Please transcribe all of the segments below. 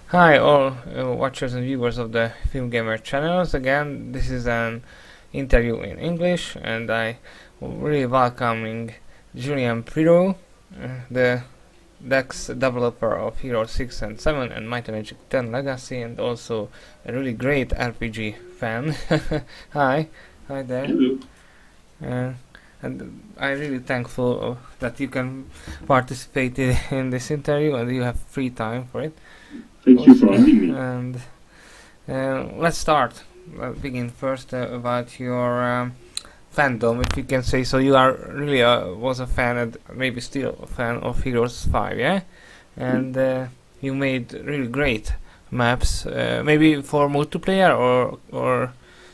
Hi all watchers and viewers of the Film Gamer channels. Again, this is an interview in English, and I really welcoming Julien Pirou, the Dex developer of Hero 6 and 7 and Might and Magic 10 Legacy, and also a really great RPG fan. Hi there. Hello. Uh, and I'm really thankful that you can participate in this interview and you have free time for it. Thank you for Also, having me. and let's start. Begin first about your fandom, if you can say so. You are really was a fan and maybe still a fan of Heroes 5, yeah? And you made really great maps, maybe for multiplayer or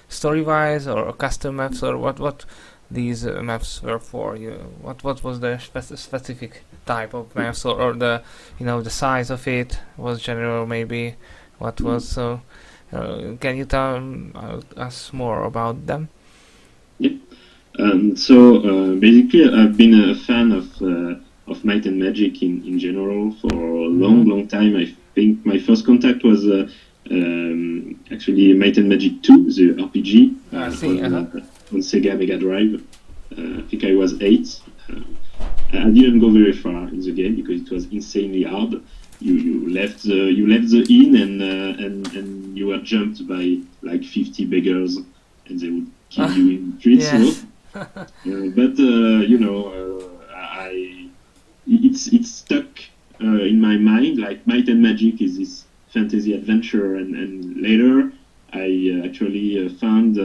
story-wise or custom maps or what these maps were for. What was the specific type of maps or the the size of it was general maybe what was so can you tell us more about them? Yeah. Basically, I've been a fan of Might and Magic in general for a Mm-hmm. long time. I think my first contact was actually Might and Magic 2, the RPG I see. Uh-huh. on Sega Mega Drive. I think I was 8. I didn't go very far in the game because it was insanely hard. You left the inn and you were jumped by like 50 beggars and they would kill you in the streets. Yes. It's stuck in my mind. Like Might and Magic is this fantasy adventure, and later I actually found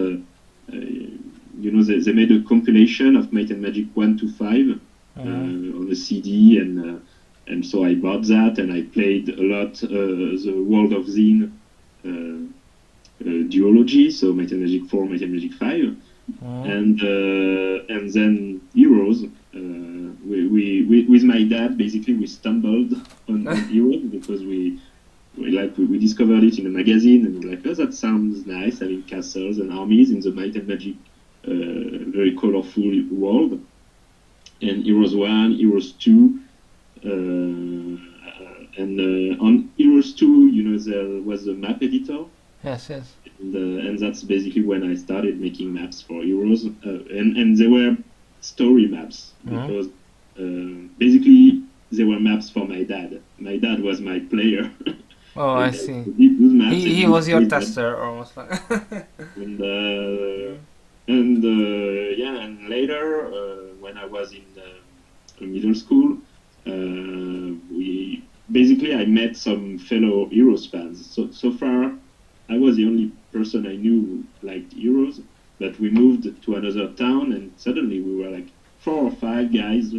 they made a compilation of Might and Magic 1 to 5 on a CD, and so I bought that and I played a lot the World of Zine duology, so Might and Magic 4, Might and Magic 5, and then Heroes. We with my dad basically we stumbled on Heroes because we discovered it in a magazine and we were like, oh, that sounds nice, having castles and armies in the Might and Magic very colorful world. And Heroes 1, Heroes 2, and on Heroes 2, there was a map editor. Yes. And that's basically when I started making maps for Heroes. And they were story maps because basically they were maps for my dad. My dad was my player. Oh, I And see. did those maps He and was your played them. tester almost like. And and later when I was in middle school, I met some fellow Heroes fans. So far, I was the only person I knew liked Heroes, but we moved to another town, and suddenly we were like 4 or 5 guys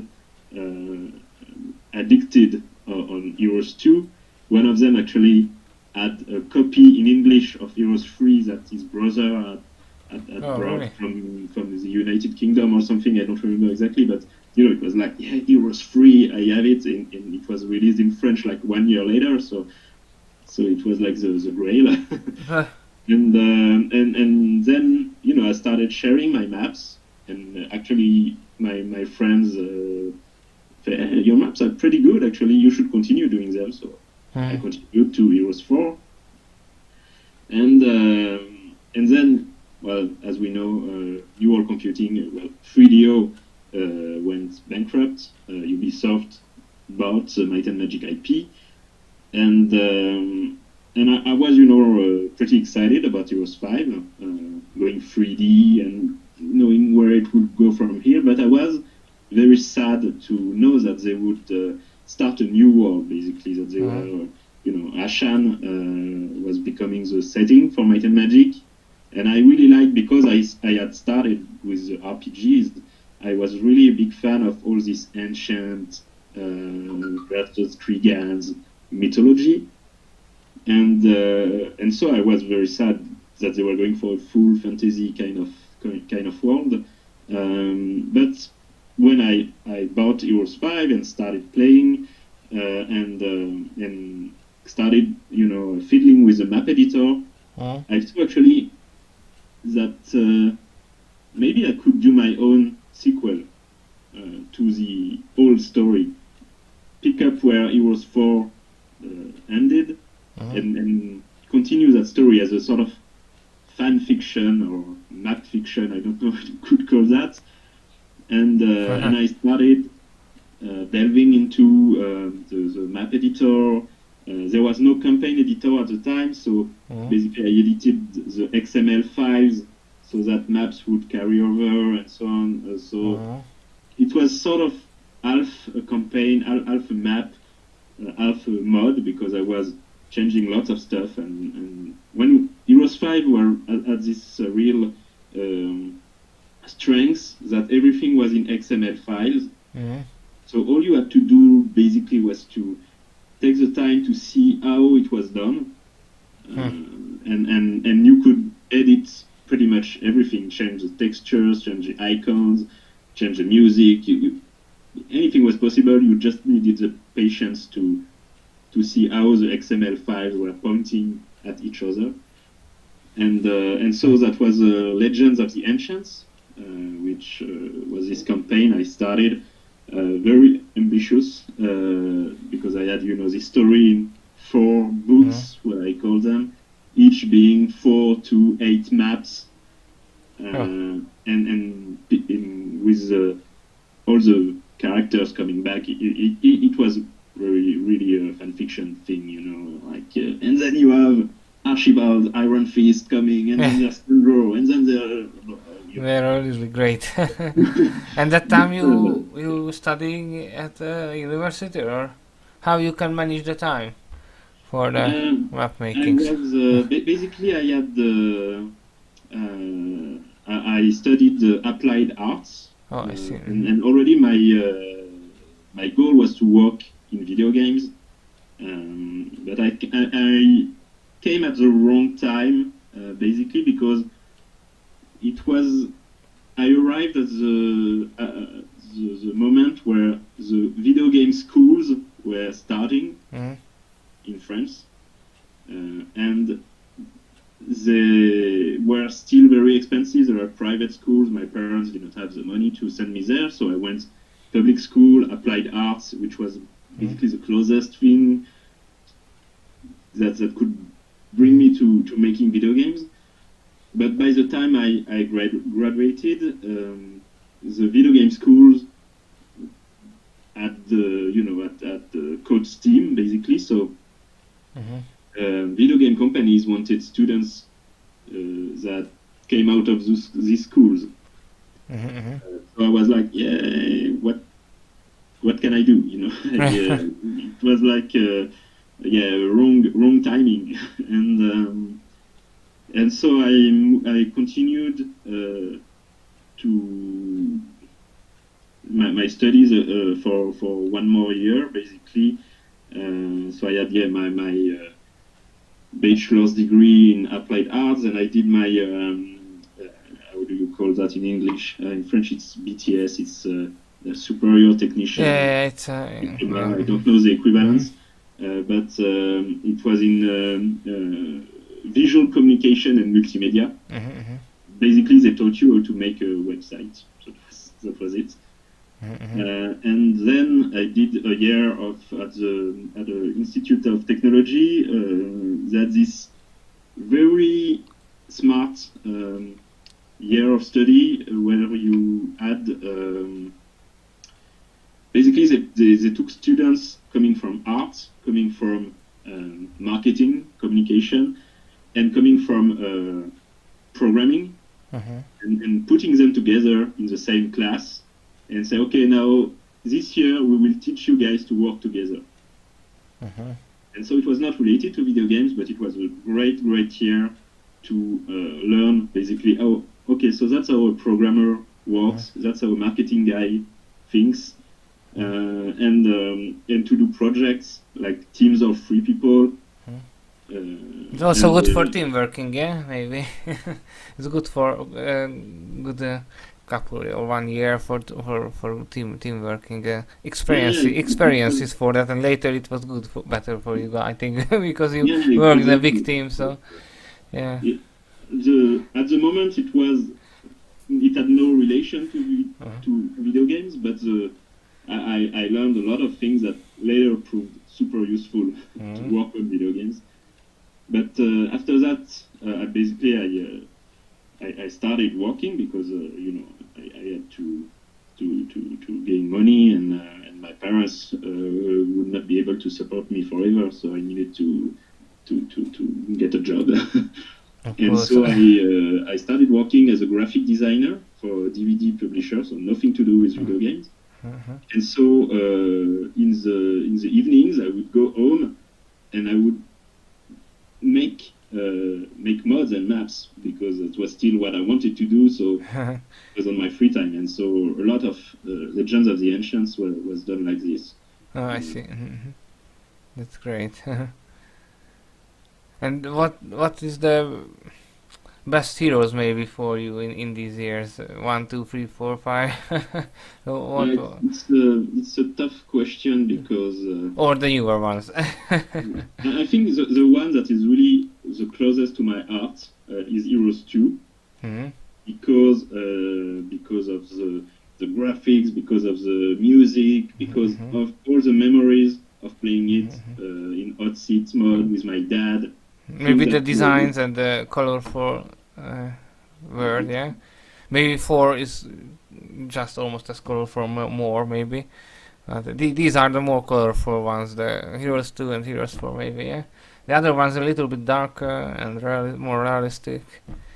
addicted on Heroes 2. One of them actually had a copy in English of Heroes 3 that his brother had Oh, brought really? from the United Kingdom or something. I don't remember exactly, but it was like, yeah, Heroes 3, I have it, and it was released in French like 1 year later. So it was like the grail. And then I started sharing my maps, and actually my friends said, "Hey, your maps are pretty good. Actually, you should continue doing them." So I continued to Heroes 4, and then, well, as we know, dual computing, 3DO went bankrupt. Ubisoft bought the Might and Magic IP, and I was, pretty excited about Heroes 5, going 3D and knowing where it would go from here. But I was very sad to know that they would start a new world, basically, that they were, Ashan was becoming the setting for Might and Magic. And I really liked, because I had started with the RPGs, I was really a big fan of all this ancient versus Kriegans mythology. And so I was very sad that they were going for a full fantasy kind of world. But when I bought Heroes 5 and started playing and started fiddling with the map editor, I saw actually that maybe I could do my own sequel to the old story, pick up where Heroes 4 ended, and continue that story as a sort of fan fiction or map fiction. I don't know if you could call that. And I started delving into the map editor. There was no campaign editor at the time, so basically I edited the XML files so that maps would carry over and so on. So it was sort of half a campaign, half a map, half a mod, because I was changing lots of stuff. And when Heroes 5 were at this real strength that everything was in XML files, so all you had to do basically was to take the time to see how it was done, and you could edit pretty much everything, change the textures, change the icons, change the music. Anything was possible. You just needed the patience to see how the XML files were pointing at each other. And so that was Legends of the Ancients, which was this campaign I started. Very ambitious, because I had, this story in 4 books, what I call them, each being 4 to 8 maps, and with all the characters coming back. It was really a fan fiction thing, and then you have Archibald Iron Fist coming, and then there's Sandro, and then they're really great. And that time you studying at university, or how you can manage the time for the map making? Basically I had I studied applied arts. I see. And already my goal was to work in video games, but I came at the wrong time, basically because I arrived at the moment where the video game schools were starting in France, and they were still very expensive. They were private schools. My parents did not have the money to send me there, so I went public school, applied arts, which was basically the closest thing that could bring me to making video games. But by the time I graduated, the video game schools at the coach team, basically. So video game companies wanted students that came out of these schools. So I was like, yeah, what can I do? It was like wrong timing, and so I continued to my studies for 1 more year, basically. So I had my bachelor's degree in applied arts, and I did my how do you call that in English? In French, it's BTS. It's a superior technician. Yeah, it's I don't know the equivalence, but it was in visual communication and multimedia. Basically, they taught you how to make a website. So that was it. And then I did a year at the Institute of Technology. That this very smart year of study where you had basically they took students coming from art, coming from marketing, communication, and coming from programming, and putting them together in the same class and say, okay, now this year we will teach you guys to work together. And so it was not related to video games, but it was a great year to learn basically how, okay, so that's how a programmer works, that's how a marketing guy thinks, and to do projects like teams of 3 people. It's also good for team working, yeah, maybe. It's good for good couple or 1 year for team working experiences for that, and later it was better for you, I think, because you work in a big team. So yeah. At the moment it had no relation to video games, but I learned a lot of things that later proved super useful to work on video games. But after that, I started working because I had to gain money, and my parents would not be able to support me forever, so I needed to get a job. And so I started working as a graphic designer for a DVD publisher, so nothing to do with video games. And so in the evenings I would go home and I would make mods and maps because it was still what I wanted to do. So it was on my free time, and so a lot of Legends of the Ancients was done like this. Oh, I see. That's great. And what is the best heroes maybe for you in these years? 1, 2, 3, 4, 5. It's a tough question because or the newer ones. I think the one that is really the closest to my heart is Heroes 2, because of the graphics, because of the music, because of all the memories of playing it in hot seats mode with my dad. Maybe the designs and the colorful world, yeah. Maybe 4 is just almost as colorful, more maybe. These are the more colorful ones, the Heroes 2 and Heroes 4 maybe, yeah. The other one's a little bit darker and more realistic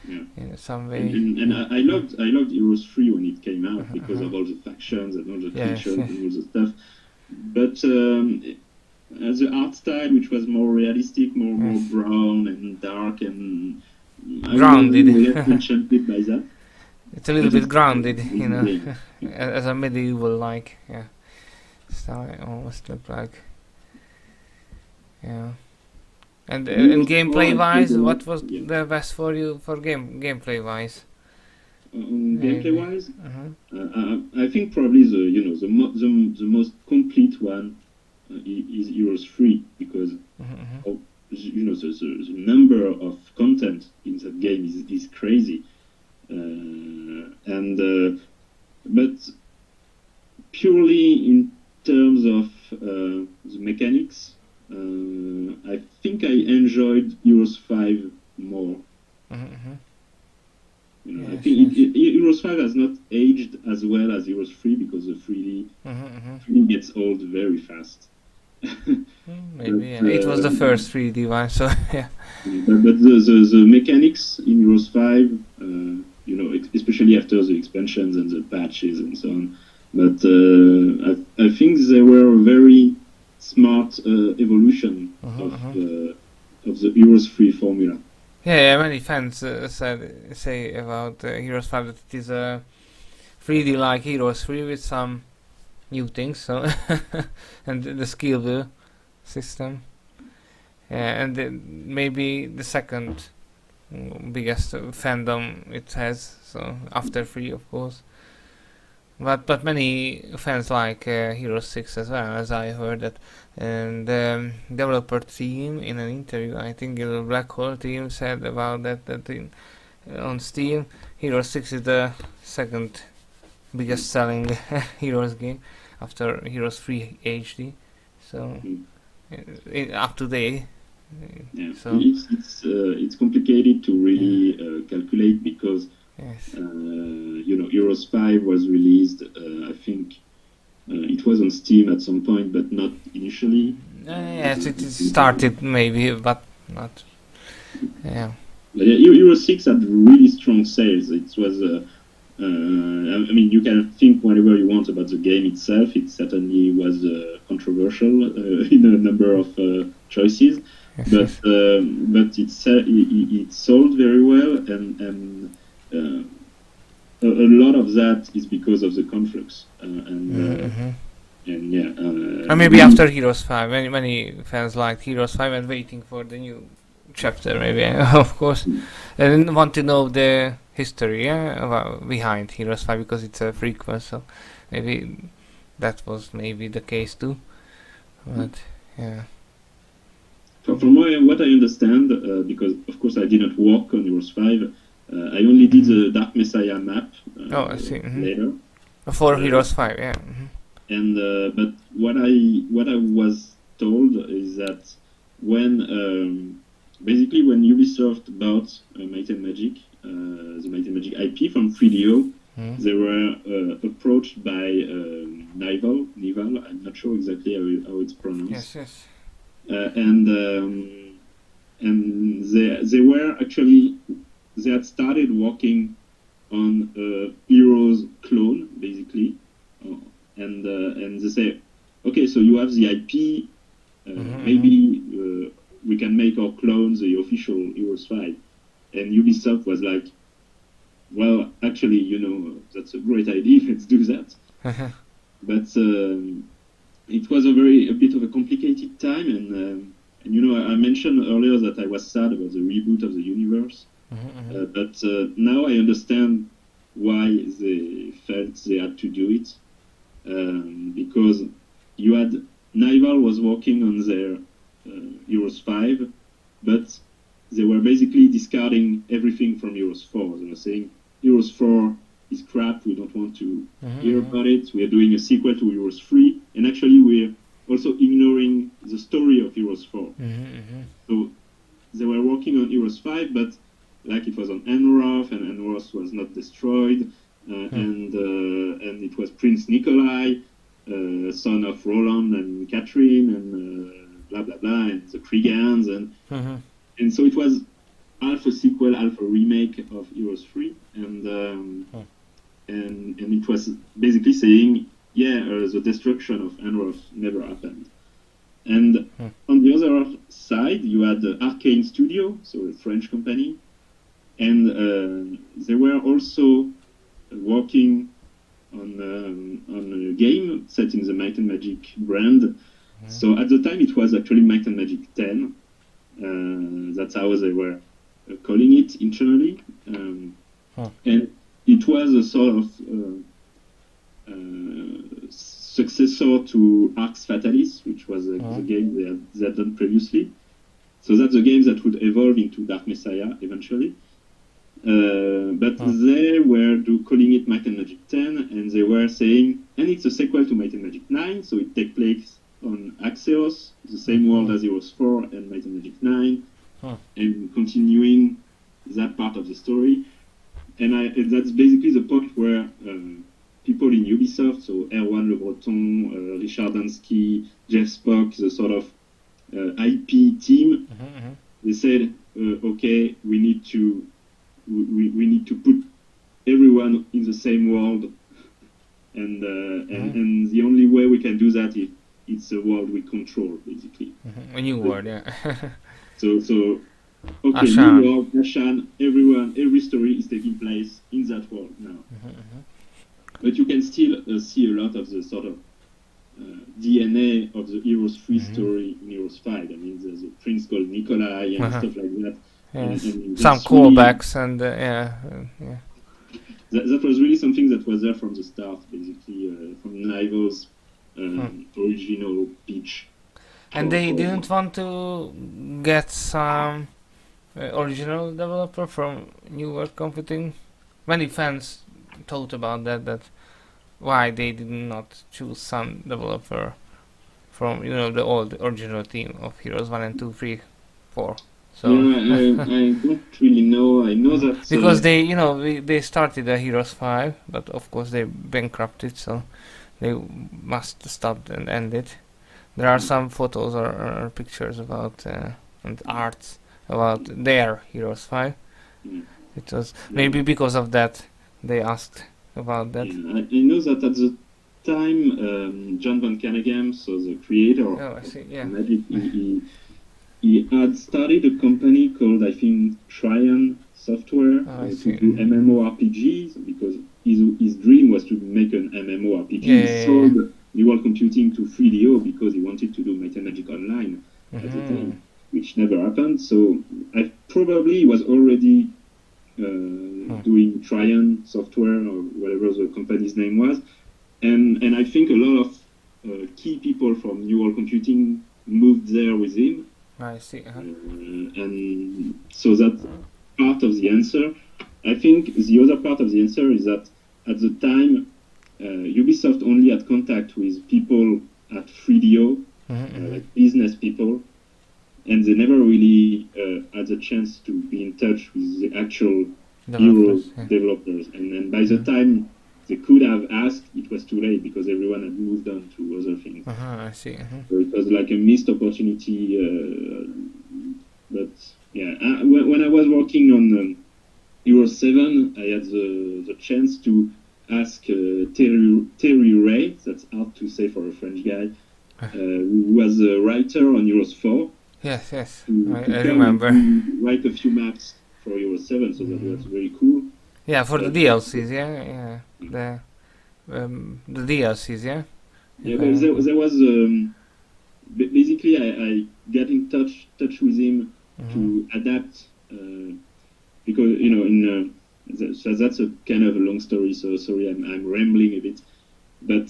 in some way. And I loved Heroes 3 when it came out because of all the factions and all the features and all the stuff. But the art style, which was more realistic, more brown and dark, and grounded. I was really enchanted by that. It's a little bit grounded, as a medieval style. Almost look like, yeah. And gameplay wise, what was the best for you for gameplay wise? Gameplay wise, I think probably the most complete one is Heroes 3 because the number of content in that game is crazy, but purely in terms of the mechanics, I think I enjoyed Heroes 5 more. I think Heroes 5 has not aged as well as Heroes 3 because the 3D gets old very fast. Maybe it was the first 3D one, so yeah. But the mechanics in Heroes 5, especially after the expansions and the patches and so on. But I think they were a very smart evolution of the Heroes 3 formula. Yeah, many fans say about Heroes 5 that it is a 3D like Heroes 3 with some new things, so and the skill wheel system, and maybe the second biggest fandom it has, so after 3 of course, but many fans like Heroes 6 as well, as I heard that, and the developer team in an interview, I think the Black Hole team said about that on Steam Heroes 6 is the second biggest selling Heroes game after Heroes 3 HD, so up to date. So it's complicated to really calculate because Heroes 5 was released. I think it was on Steam at some point, but not initially. Yes, it started maybe, but not. Yeah. But Heroes 6 had really strong sales. It was. I mean, you can think whatever you want about the game itself. It certainly was controversial in a number of choices, but it sold very well, and a lot of that is because of the conflux, and maybe after Heroes 5, many fans liked Heroes 5 and waiting for the new chapter, maybe of course, and want to know the history behind Heroes 5 because it's a prequel, so maybe that was maybe the case too, but yeah. From what I understand, because of course I did not work on Heroes 5, I only did the Dark Messiah map I see. Later. For Heroes 5, yeah. And but what I was told is that when basically when Ubisoft bought Might and Magic, the Might and Magic IP from 3DO, they were approached by Nival. I'm not sure exactly how it's pronounced. Yes. And they were actually, they had started working on a Heroes clone, basically, and they say, okay, so you have the IP, maybe we can make our clones the official Heroes 5. And Ubisoft was like, well, actually, that's a great idea, let's do that. But it was a bit of a complicated time, and I mentioned earlier that I was sad about the reboot of the universe. But now I understand why they felt they had to do it, because you had Nival was working on their Heroes 5, but they were basically discarding everything from Heroes 4. They were saying Heroes 4 is crap, we don't want to hear about it, we are doing a sequel to Heroes 3, and actually we're also ignoring the story of Heroes 4. So they were working on Heroes 5, but like it was on Enroth, and Enroth was not destroyed, and it was Prince Nikolai, son of Roland and Catherine, and blah blah blah, and the Kriegans, and so it was half a sequel, half a remake of Heroes 3, and it was basically saying, the destruction of Enroth never happened. And on the other side, you had the Arcane Studio, so a French company, and they were also working on a game set in the Might and Magic brand. So at the time, it was actually Might and Magic 10. That's how they were calling it internally. And it was a sort of successor to Arx Fatalis, which was the game they had done previously. So that's the game that would evolve into Dark Messiah eventually. But they were calling it Might and Magic 10, and they were saying, and it's a sequel to Might and Magic 9, so it takes place on Axios, the same world as Heroes 4 and Might and Magic 9, and continuing that part of the story. And that's basically the point where people in Ubisoft, so Erwan Le Breton, Richard Dansky, Jeff Spock, the sort of IP team, they said, okay, we need to put everyone in the same world, and the only way we can do that is it's a world we control, basically. A new world, yeah. So okay, Ashan. New York, Ashan, every story is taking place in that world now. But you can still see a lot of the sort of DNA of the Heroes 3 story in Heroes 5. I mean, there's a prince called Nikolai and stuff like that. Yes. And Some callbacks and That was really something that was there from the start, basically, from Nival's original pitch. And they didn't want to get some original developer from New World Computing. Many fans thought about that why they did not choose some developer from the old original team of Heroes 1 and 2, 3, 4. So I don't really know. I know that because they started the Heroes 5, but of course they bankrupted, so they must stop and end it. There are some photos or pictures about and arts about their Heroes 5. It was maybe because of that they asked about that. I know that at the time, John Van Caneghem, so the creator of Magic, he had started a company called, I think, Tryon Software to do MMORPGs, because his dream was to make an MMORPG. He sold New World Computing to 3DO because he wanted to do Might and Magic Online at the time, which never happened. So I probably was already doing Tryon Software or whatever the company's name was, and I think a lot of key people from New World Computing moved there with him. I see. And so that's part of the answer. I think the other part of the answer is that at the time, Ubisoft only had contact with people at 3DO, like business people, and they never really had the chance to be in touch with the actual Developers, Heroes developers, and then by the time they could have asked, it was too late because everyone had moved on to other things. I see. So it was like a missed opportunity. But yeah, when I was working on Euro 7, I had the chance to ask Terry Ray, that's hard to say for a French guy, who was a writer on Euros 4. Yes, yes, to I come remember. and write a few maps for Euro 7, so that was very cool. Yeah, for the DLCs, yeah. The DLCs, yeah. Yeah, but there was basically I got in touch with him to adapt because in so that's a kind of a long story. So sorry, I'm rambling a bit, but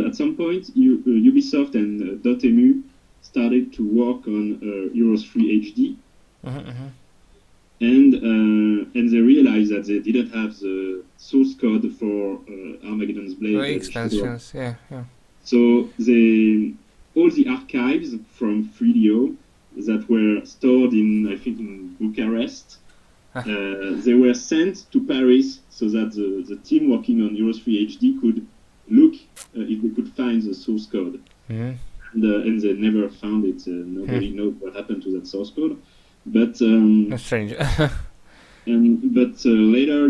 at some point Ubisoft and Dotemu started to work on Euros 3 HD. And they realized that they didn't have the source code for Armageddon's Blade. Expansions, yeah. So all the archives from 3DO that were stored in Bucharest, they were sent to Paris so that the team working on Euros 3 HD could look if they could find the source code. And they never found it. Nobody knows what happened to that source code. But that's strange. but later,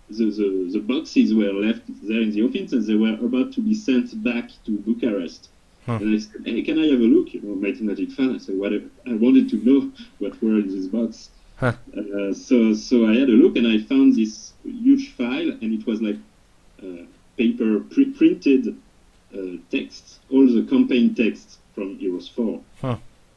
the boxes were left there in the office, and they were about to be sent back to Bucharest. And I said, "Hey, can I have a look?" Might and Magic fan. I said, "Whatever." I wanted to know what were in this box. So I had a look, and I found this huge file, and it was like paper printed text, all the campaign text from Euros 4.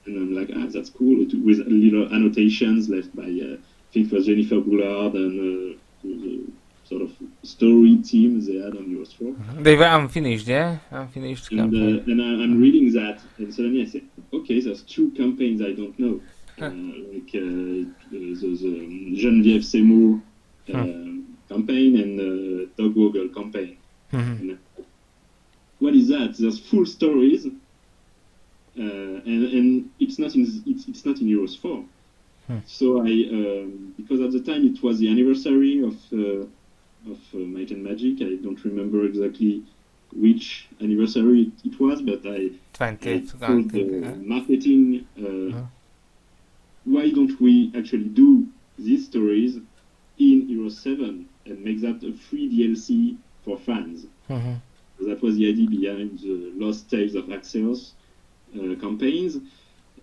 And I'm like, that's cool, with little annotations left by, I think it was Jennifer Boulard and the sort of story team they had on Euros 4. They were unfinished, yeah? Unfinished campaign. And I'm reading that, and suddenly I say, okay, there's two campaigns I don't know. Like the Geneviève Seymour campaign and the Dog Woggle campaign. And, what is that? There's full stories. And it's not in Euros 4. So I because at the time it was the anniversary of Might and Magic. I don't remember exactly which anniversary it was, but I told the marketing, why don't we actually do these stories in Euro 7 and make that a free DLC for fans? So that was the idea behind the Lost Tales of Axios campaigns,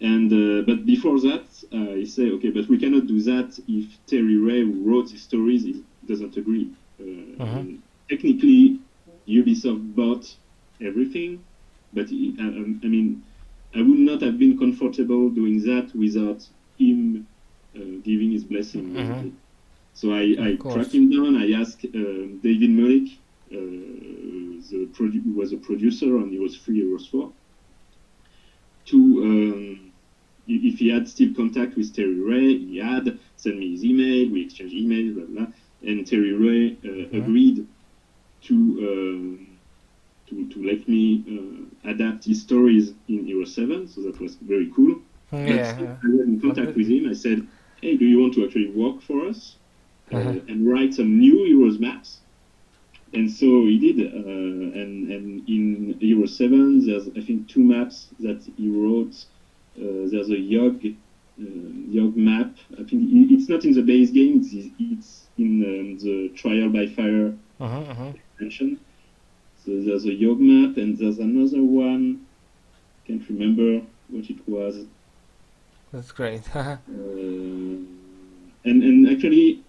and but before that, I say, okay, but we cannot do that if Terry Ray, who wrote the stories, doesn't agree. Technically, Ubisoft bought everything, but I mean, I would not have been comfortable doing that without him giving his blessing. Basically. So I tracked him down. I asked David Mullick, who was a producer on Euros 3, Euros 4, to if he had still contact with Terry Ray. He had sent me his email. We exchanged emails, blah blah. And Terry Ray agreed to let me adapt his stories in Euro 7. So that was very cool. I was in contact with him. I said, "Hey, do you want to actually work for us and write some new Euros maps?" And so he did, and in Euro 7, there's, I think, 2 maps that he wrote. There's a Yog map. I think it's not in the base game, it's in the Trial by Fire extension. So there's a Yog map, and there's another one, can't remember what it was. That's great. And actually,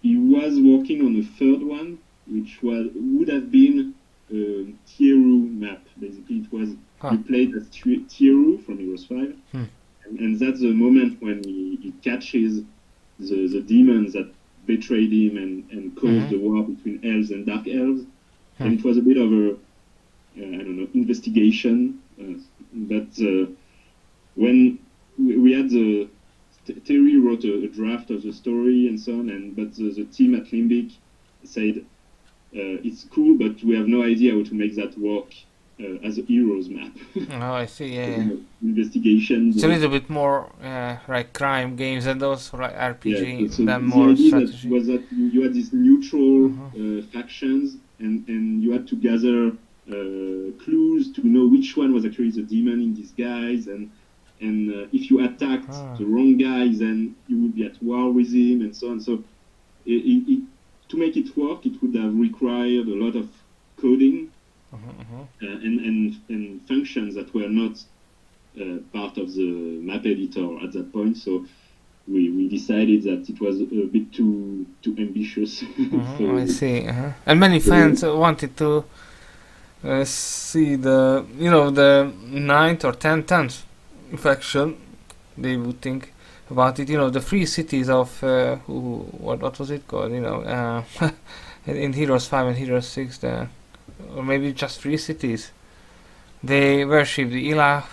he was working on a third one, which would have been a Pirou map. Basically, it was replayed as Pirou from Euros 5, and that's the moment when he catches the demons that betrayed him and caused the war between elves and dark elves. And it was a bit of a investigation. But when we had Terry wrote a draft of the story and so on, but the team at Limbic said, it's cool, but we have no idea how to make that work as a heroes map. Oh, I see. Yeah. Investigations. It's a little bit more like crime games and those like RPG So than the more idea strategy. was that you had these neutral factions, and you had to gather clues to know which one was actually the demon in disguise, and if you attacked the wrong guy, then you would be at war with him, and so on. So to make it work, it would have required a lot of coding and functions that were not part of the map editor at that point. So we decided that it was a bit too ambitious. So, I see. And many fans wanted to see the the 9th or 10th faction. They would think about it. The free cities of what was it called? In Heroes 5 and Heroes 6, or maybe just free cities. They worship the Ilah.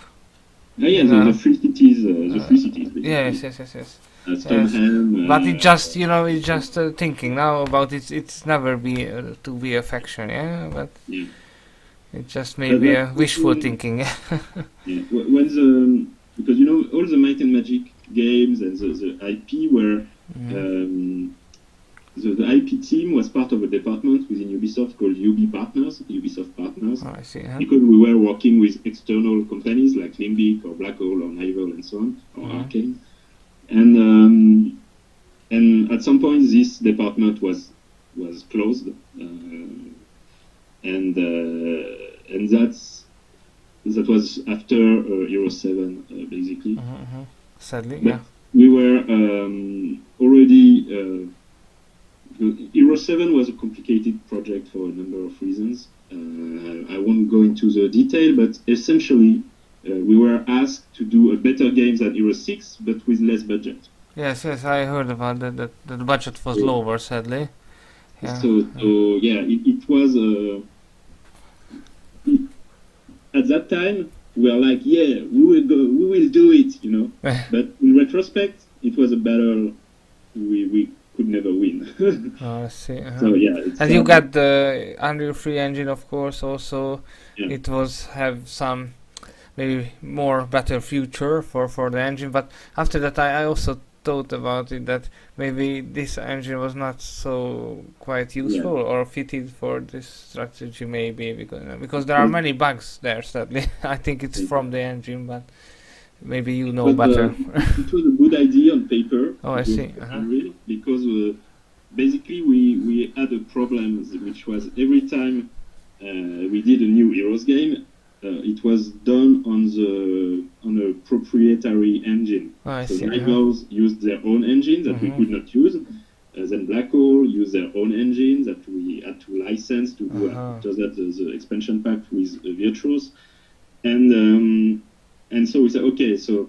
The free cities. The free cities. Basically. Yes. Stoneham, but it just it's just thinking now about it. It's never be to be a faction, but it just maybe a wishful thinking. When because all the Might and Magic games and the IP were the IP team was part of a department within Ubisoft called Ubisoft Partners. Oh, I see. Because we were working with external companies like Limbic or Black Hole or Nival and so on, or Arcane. And at some point this department was closed, and that was after Euro 7 basically. Sadly, but we were already. Euro 7 was a complicated project for a number of reasons. I won't go into the detail, but essentially we were asked to do a better game than Euro 6, but with less budget. Yes, I heard about that. That the budget was lower, sadly. Yeah. It was. At that time, we were like, we will do it, But in retrospect, it was a battle we could never win. I see. So and you got the Unreal 3 engine, of course. Also, it was have some maybe better future for the engine. But after that, I also thought about it that maybe this engine was not so quite useful or fitted for this strategy, maybe because there are many bugs there. Sadly, I think it's from the engine, but maybe you know better. It was a good idea on paper. Oh, I see. Because basically we had a problem, which was every time we did a new Heroes game, it was done on a proprietary engine. So Rivals used their own engine that we could not use. Then Black Hole used their own engine that we had to license to do after that the expansion pack with Virtuos. And so we said, okay, so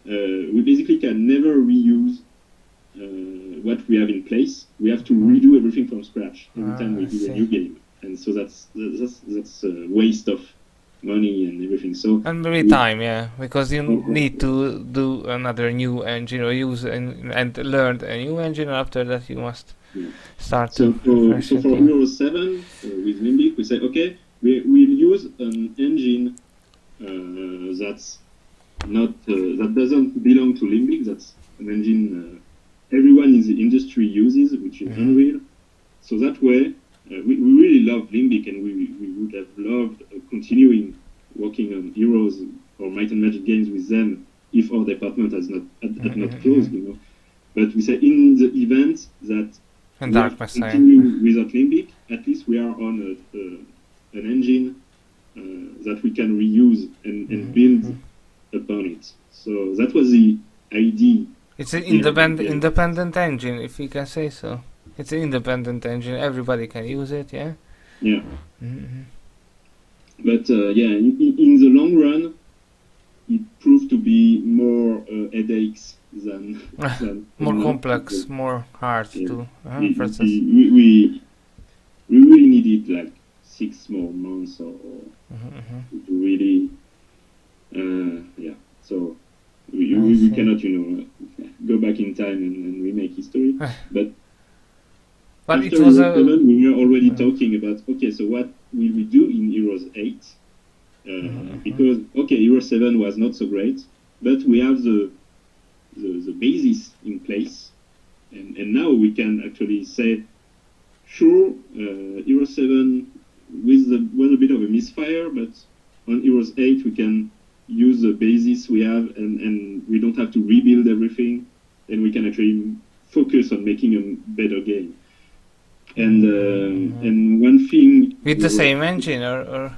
we basically can never reuse what we have in place. We have to redo everything from scratch every time we do a new game. And so that's a waste of money and everything. So and very time, because you need to do another new engine or use and learn a new engine. And after that, you must start. So for Euro 7 with Limbic, we say, okay, we'll use an engine that's not that doesn't belong to Limbic. That's an engine everyone in the industry uses, which is Unreal. So that way, we really love Limbic, and we would have loved continuing working on Heroes or Might and Magic games with them if our department had not closed, But we say in the event that and Darkness continue without Limbic, at least we are on an engine that we can reuse and build upon it. So that was the idea. It's an independent engine, if you can say so. It's an independent engine. Everybody can use it, Yeah. But in the long run, it proved to be more headaches than more complex, more hard to. We really needed like 6 more months or to really, So we cannot, go back in time and remake history, but But after it was Heroes 7, we were already Mhm. talking about, okay, so what will we do in Heroes 8? Because, okay, Heroes 7 was not so great, but we have the basis in place. And now we can actually say, sure, Heroes 7 was a bit of a misfire, but on Heroes 8 we can use the basis we have and we don't have to rebuild everything, and we can actually focus on making a better game. And one thing with the same engine, or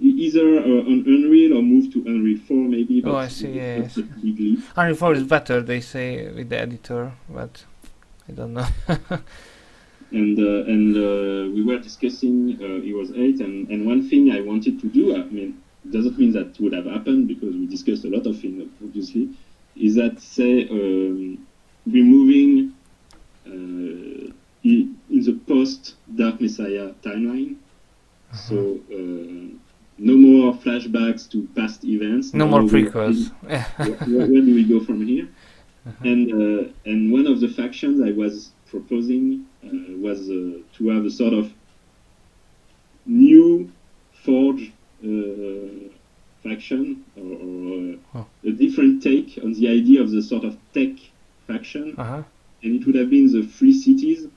either on Unreal or move to Unreal 4 maybe, but oh, I see. that's Yes, a big leap. Unreal 4 is better, they say, with the editor, but I don't know. And we were discussing Heroes 8, and one thing I wanted to do, I mean, it doesn't mean that would have happened because we discussed a lot of things, obviously, is that, say, removing in the post-Dark Messiah timeline, so no more flashbacks to past events. No more prequels. Where do we go from here? And one of the factions I was proposing was to have a sort of new Forge faction, or a different take on the idea of the sort of tech faction, and it would have been the Free Cities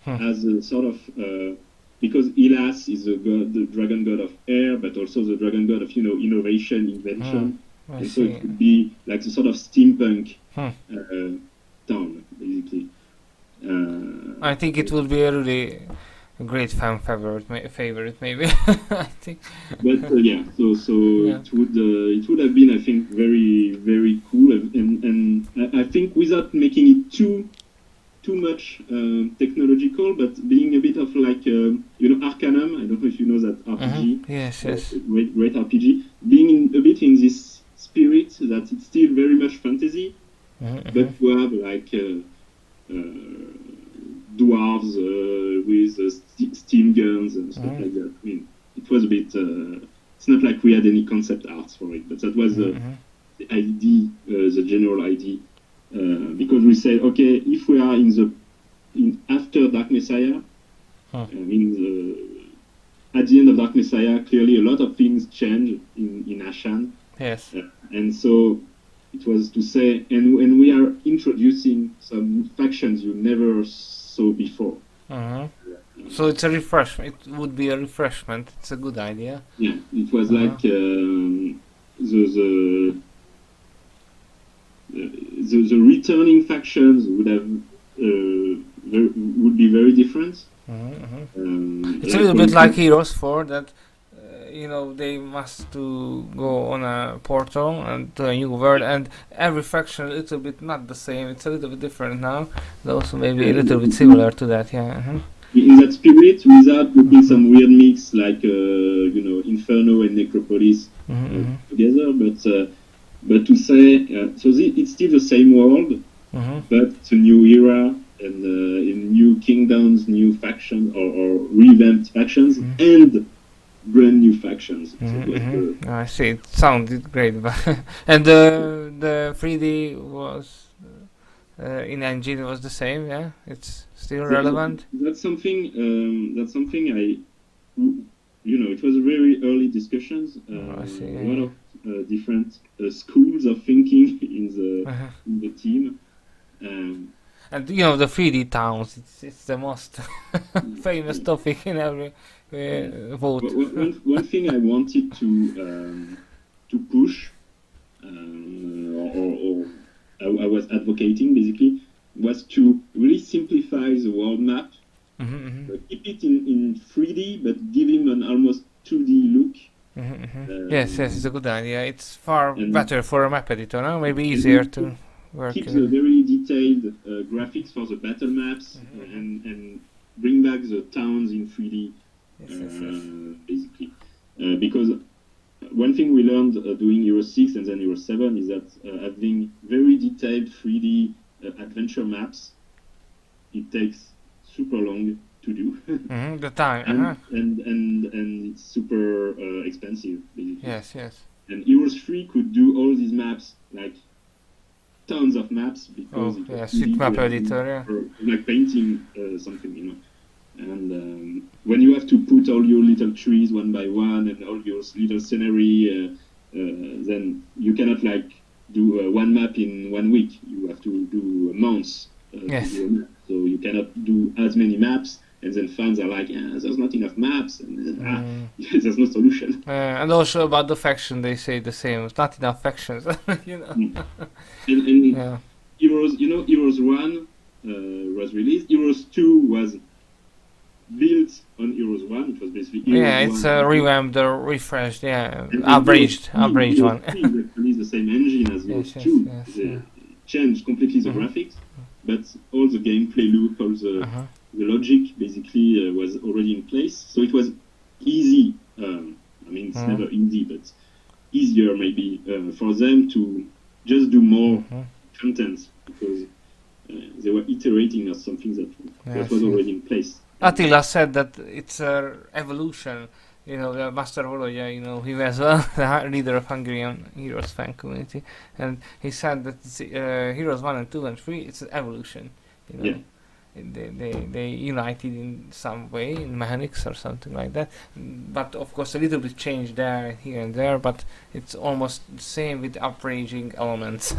as a sort of because Ilas is the dragon god of air, but also the dragon god of innovation, invention. And so it could be like the sort of steampunk town, basically. I think it will be a really great fan favorite, maybe. I think. But yeah, so yeah. It would have been, I think, very very cool, and I think without making it too much technological, but being a bit of like Arcanum. I don't know if you know that RPG. Yes. Great RPG. Being a bit in this spirit that it's still very much fantasy, but you have like dwarves with steam guns and stuff like that. I mean, it was a bit. It's not like we had any concept arts for it, but that was the idea, the general idea. Because we said, okay, if we are after Dark Messiah, at the end of Dark Messiah, clearly a lot of things change in Ashan. Yes. And so it was to say, and we are introducing some factions you never saw before. So it's a refreshment. It would be a refreshment. It's a good idea. Yeah, it was like the returning factions would be very different. It's a little bit like Heroes 4 that they must to go on a portal and to a new world, and every faction a little bit not the same. It's a little bit different now. But also maybe a little bit similar to that. Yeah. In that spirit, without putting some weird mix like Inferno and Necropolis together, but to say, it's still the same world, but it's a new era, and in new kingdoms, new factions, or revamped factions, and brand new factions. I see. It sounded great, but and the 3D was in engine was the same. Yeah, it's still relevant. That's something. I. It was very early discussions. I see. A lot of different schools of thinking in the team. And the 3D towns, it's the most famous topic in every vote. One thing I wanted to push, or I was advocating basically, was to really simplify the world map. Keep it in 3D, but give him an almost 2D look. Yes, it's a good idea. It's far better for a map editor, no? Maybe easier to work. Keep the very detailed graphics for the battle maps, and bring back the towns in 3D, basically. Because one thing we learned doing Euro 6 and then Euro 7 is that having very detailed 3D adventure maps, it takes super long to do. The time, and it's super expensive, basically. Yes. And Heroes 3 could do all these maps like tons of maps because it was easy map to editor, yeah. or like painting something, And when you have to put all your little trees one by one and all your little scenery, then you cannot like do one map in 1 week. You have to do months to do a map. So you cannot do as many maps. And then fans are like, there's not enough maps, and there's no solution. And also about the faction, they say the same. It's not enough factions, And Heroes, Heroes 1 was released. Heroes 2 was built on Heroes 1. It was basically Heroes 1. It's revamped or refreshed, averaged one. Actually the same engine as Heroes 2. They changed completely the graphics, but all the gameplay loop, all the logic basically was already in place. So it was easy. It's never easy, but easier maybe for them to just do more content because they were iterating on something that was already in place. Attila said that it's an evolution. The Master Voloja, he was the leader of Hungarian Heroes fan community, and he said that Heroes 1 and 2 and 3, it's an evolution. They united in some way in mechanics or something like that, but of course a little bit changed there here and there, but it's almost the same with upraging elements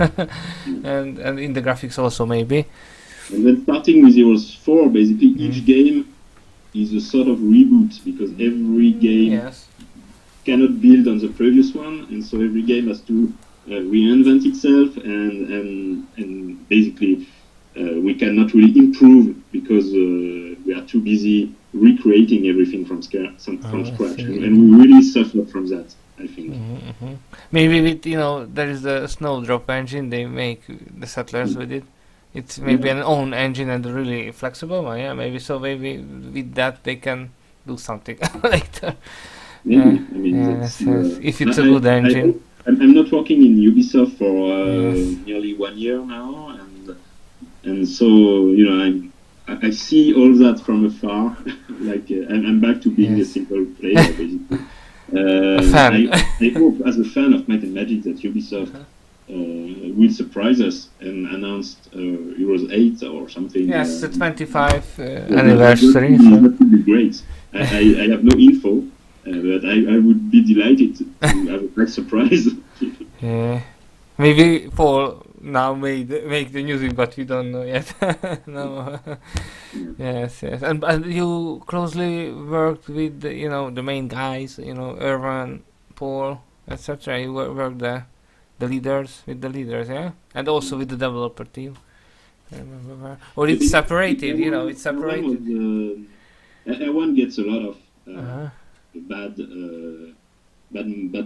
and in the graphics also maybe. And then starting with Heroes 4, basically each game is a sort of reboot because every game cannot build on the previous one, and so every game has to reinvent itself and basically we cannot really improve because we are too busy recreating everything from scratch, and we really suffered from that, I think. Maybe with there is the Snowdrop engine they make the Settlers with it. It's maybe an own engine and really flexible one, maybe so. Maybe with that they can do something later. Maybe. If it's a good engine. I'm not working in Ubisoft for nearly 1 year now, and so I see all that from afar. Like I'm back to being a simple player, basically. I hope, as a fan of Might and Magic, that Ubisoft will surprise us and announce Heroes 8 or something. Yes, the 25th anniversary. That would be great. I have no info, but I would be delighted to have a great surprise. Maybe Paul now make the music, but we don't know yet. No. Yes. And you closely worked with the main guys, Irvan, Paul, etc. You worked with the leaders, yeah, and also with the developer team. I remember. Or it's separated, it's separated. One gets a lot of bad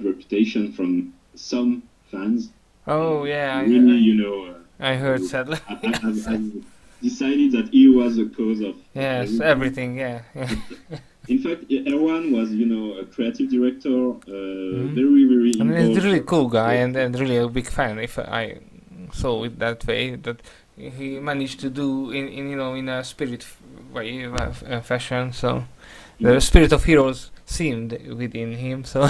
reputation from some fans. Oh yeah, really, I heard sadly. I've decided that he was the cause of everything. Yeah. In fact, Erwan was, a creative director, very, very involved. He's a really cool guy and really a big fan. If I saw it that way, that he managed to do in a spirit way, fashion. So the spirit of Heroes seemed within him. So.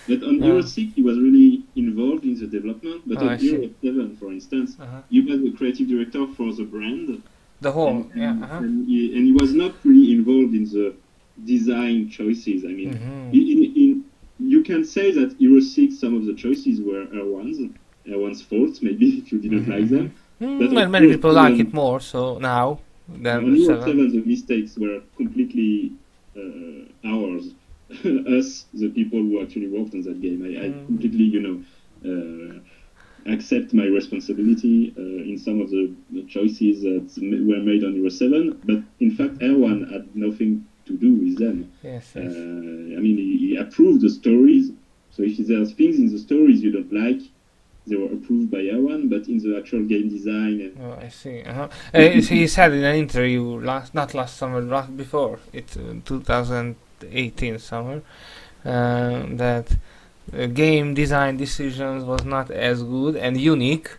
But on Heroes 6, he was really involved in the development. But on Heroes 7, for instance, he was the creative director for the brand. The whole, and he was not really involved in the design choices. I mean, you can say that Heroes 6, some of the choices were Erwan's fault, maybe, if you didn't like them. But many people like it more, so now than on Heroes 7, the mistakes were completely ours. Us, the people who actually worked on that game. I completely, accept my responsibility in some of the choices that were made on Euro 7, but in fact Erwan had nothing to do with them. Yes. I mean, he approved the stories, so if there's things in the stories you don't like, they were approved by Erwan, but in the actual game design... I see. He said in an interview, not last summer, before, it's 2018 summer, that game design decisions was not as good and unique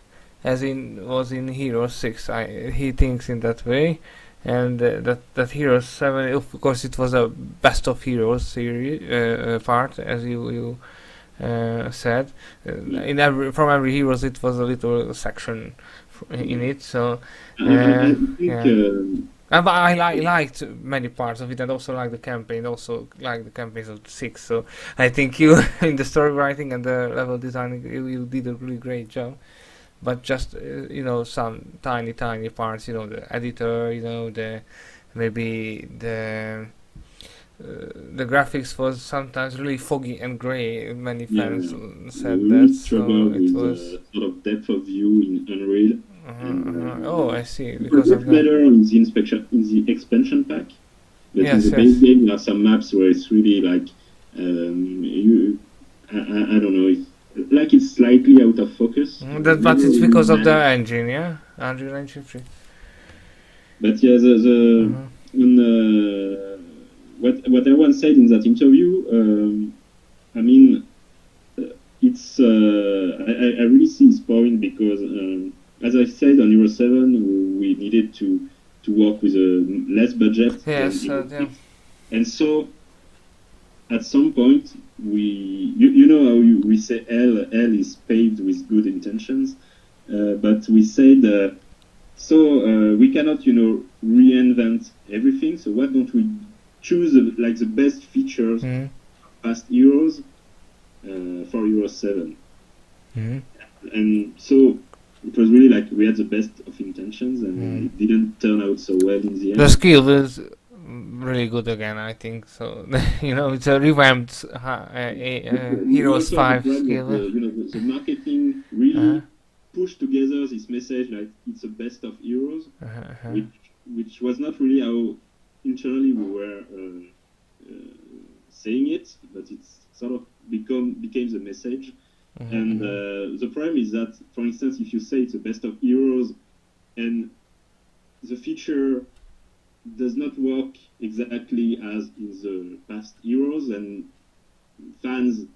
as was in Heroes 6. He thinks in that way, and that Heroes 7, of course, it was a best of Heroes series part, as you said. From every heroes, it was a little section in it. So I think yeah. But I liked many parts of it, and also liked the campaign. Also liked the campaigns of the 6. So I think you, in the story writing and the level designing, you did a really great job. But just some tiny parts. The editor. Maybe the graphics was sometimes really foggy and gray. Many fans said we that. really So struggled it with was. sort of depth of view in Unreal. Oh, I see. It was Because much of that. better in the expansion pack. But in Yes, the yes. base game, there are some maps where it's really like I don't know. It's slightly out of focus. But it's because of the engine, yeah, Unreal Engine 3. But yeah, what I once said in that interview, I mean, it's I really see his point because as I said on Euro 7, we needed to work with a less budget. Yes, than and so at some point you know how we say L is paved with good intentions, but we said we cannot reinvent everything. So why don't we choose the best features of past Euros for Euro 7? And so it was really like we had the best of intentions, and it didn't turn out so well in the end. The skill was really good again, I think. So it's a revamped Heroes 5 skill. The marketing really pushed together this message like it's the best of Heroes, which was not really how internally we were saying it, but it's sort of became the message. And the problem is that, for instance, if you say it's the best of Heroes and the feature does not work exactly as in the past Heroes, and fans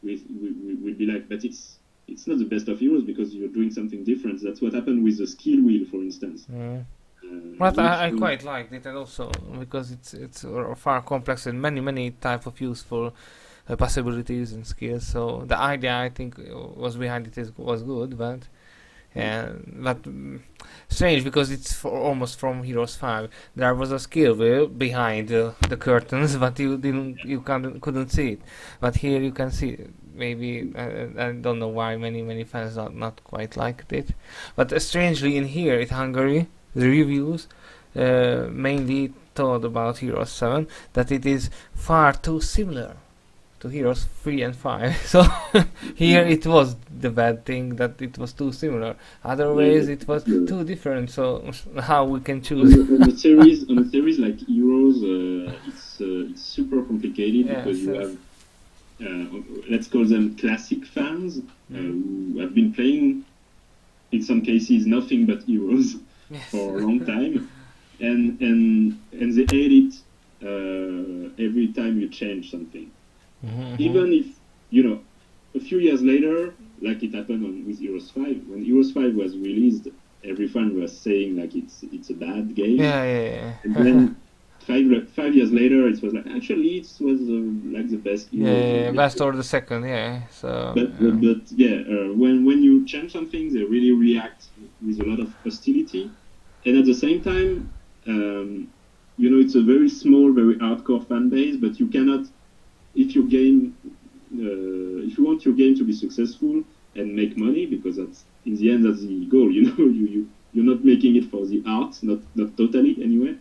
will be like, but it's not the best of Heroes because you're doing something different. That's what happened with the skill wheel, for instance. But I quite liked it, and also because it's far complex and many type of useful possibilities and skills. So the idea I think was behind it was good, but strange because it's almost from Heroes 5. There was a skill wheel behind the curtains, but you couldn't see it. But here you can see it. Maybe I don't know why many fans not quite liked it. But strangely in here in Hungary, the reviews mainly thought about Heroes 7 that it is far too similar to Heroes 3 and 5. So here it was the bad thing that it was too similar. Otherwise it was too different. So how we can choose? on a series like Heroes, it's super complicated because you have let's call them classic fans who have been playing in some cases nothing but Heroes for a long time, and they hate it every time you change something. Even if a few years later, like it happened with Heroes 5, when Heroes 5 was released, everyone was saying like it's a bad game. Yeah. And then 5 years later, it was like actually it was like the best. Best or the second, yeah. So. But when you change something, they really react with a lot of hostility, and at the same time, it's a very small, very hardcore fan base. But you cannot, if your game, if you want your game to be successful and make money, because that's in the end that's the goal. You're not making it for the art, not totally anyway.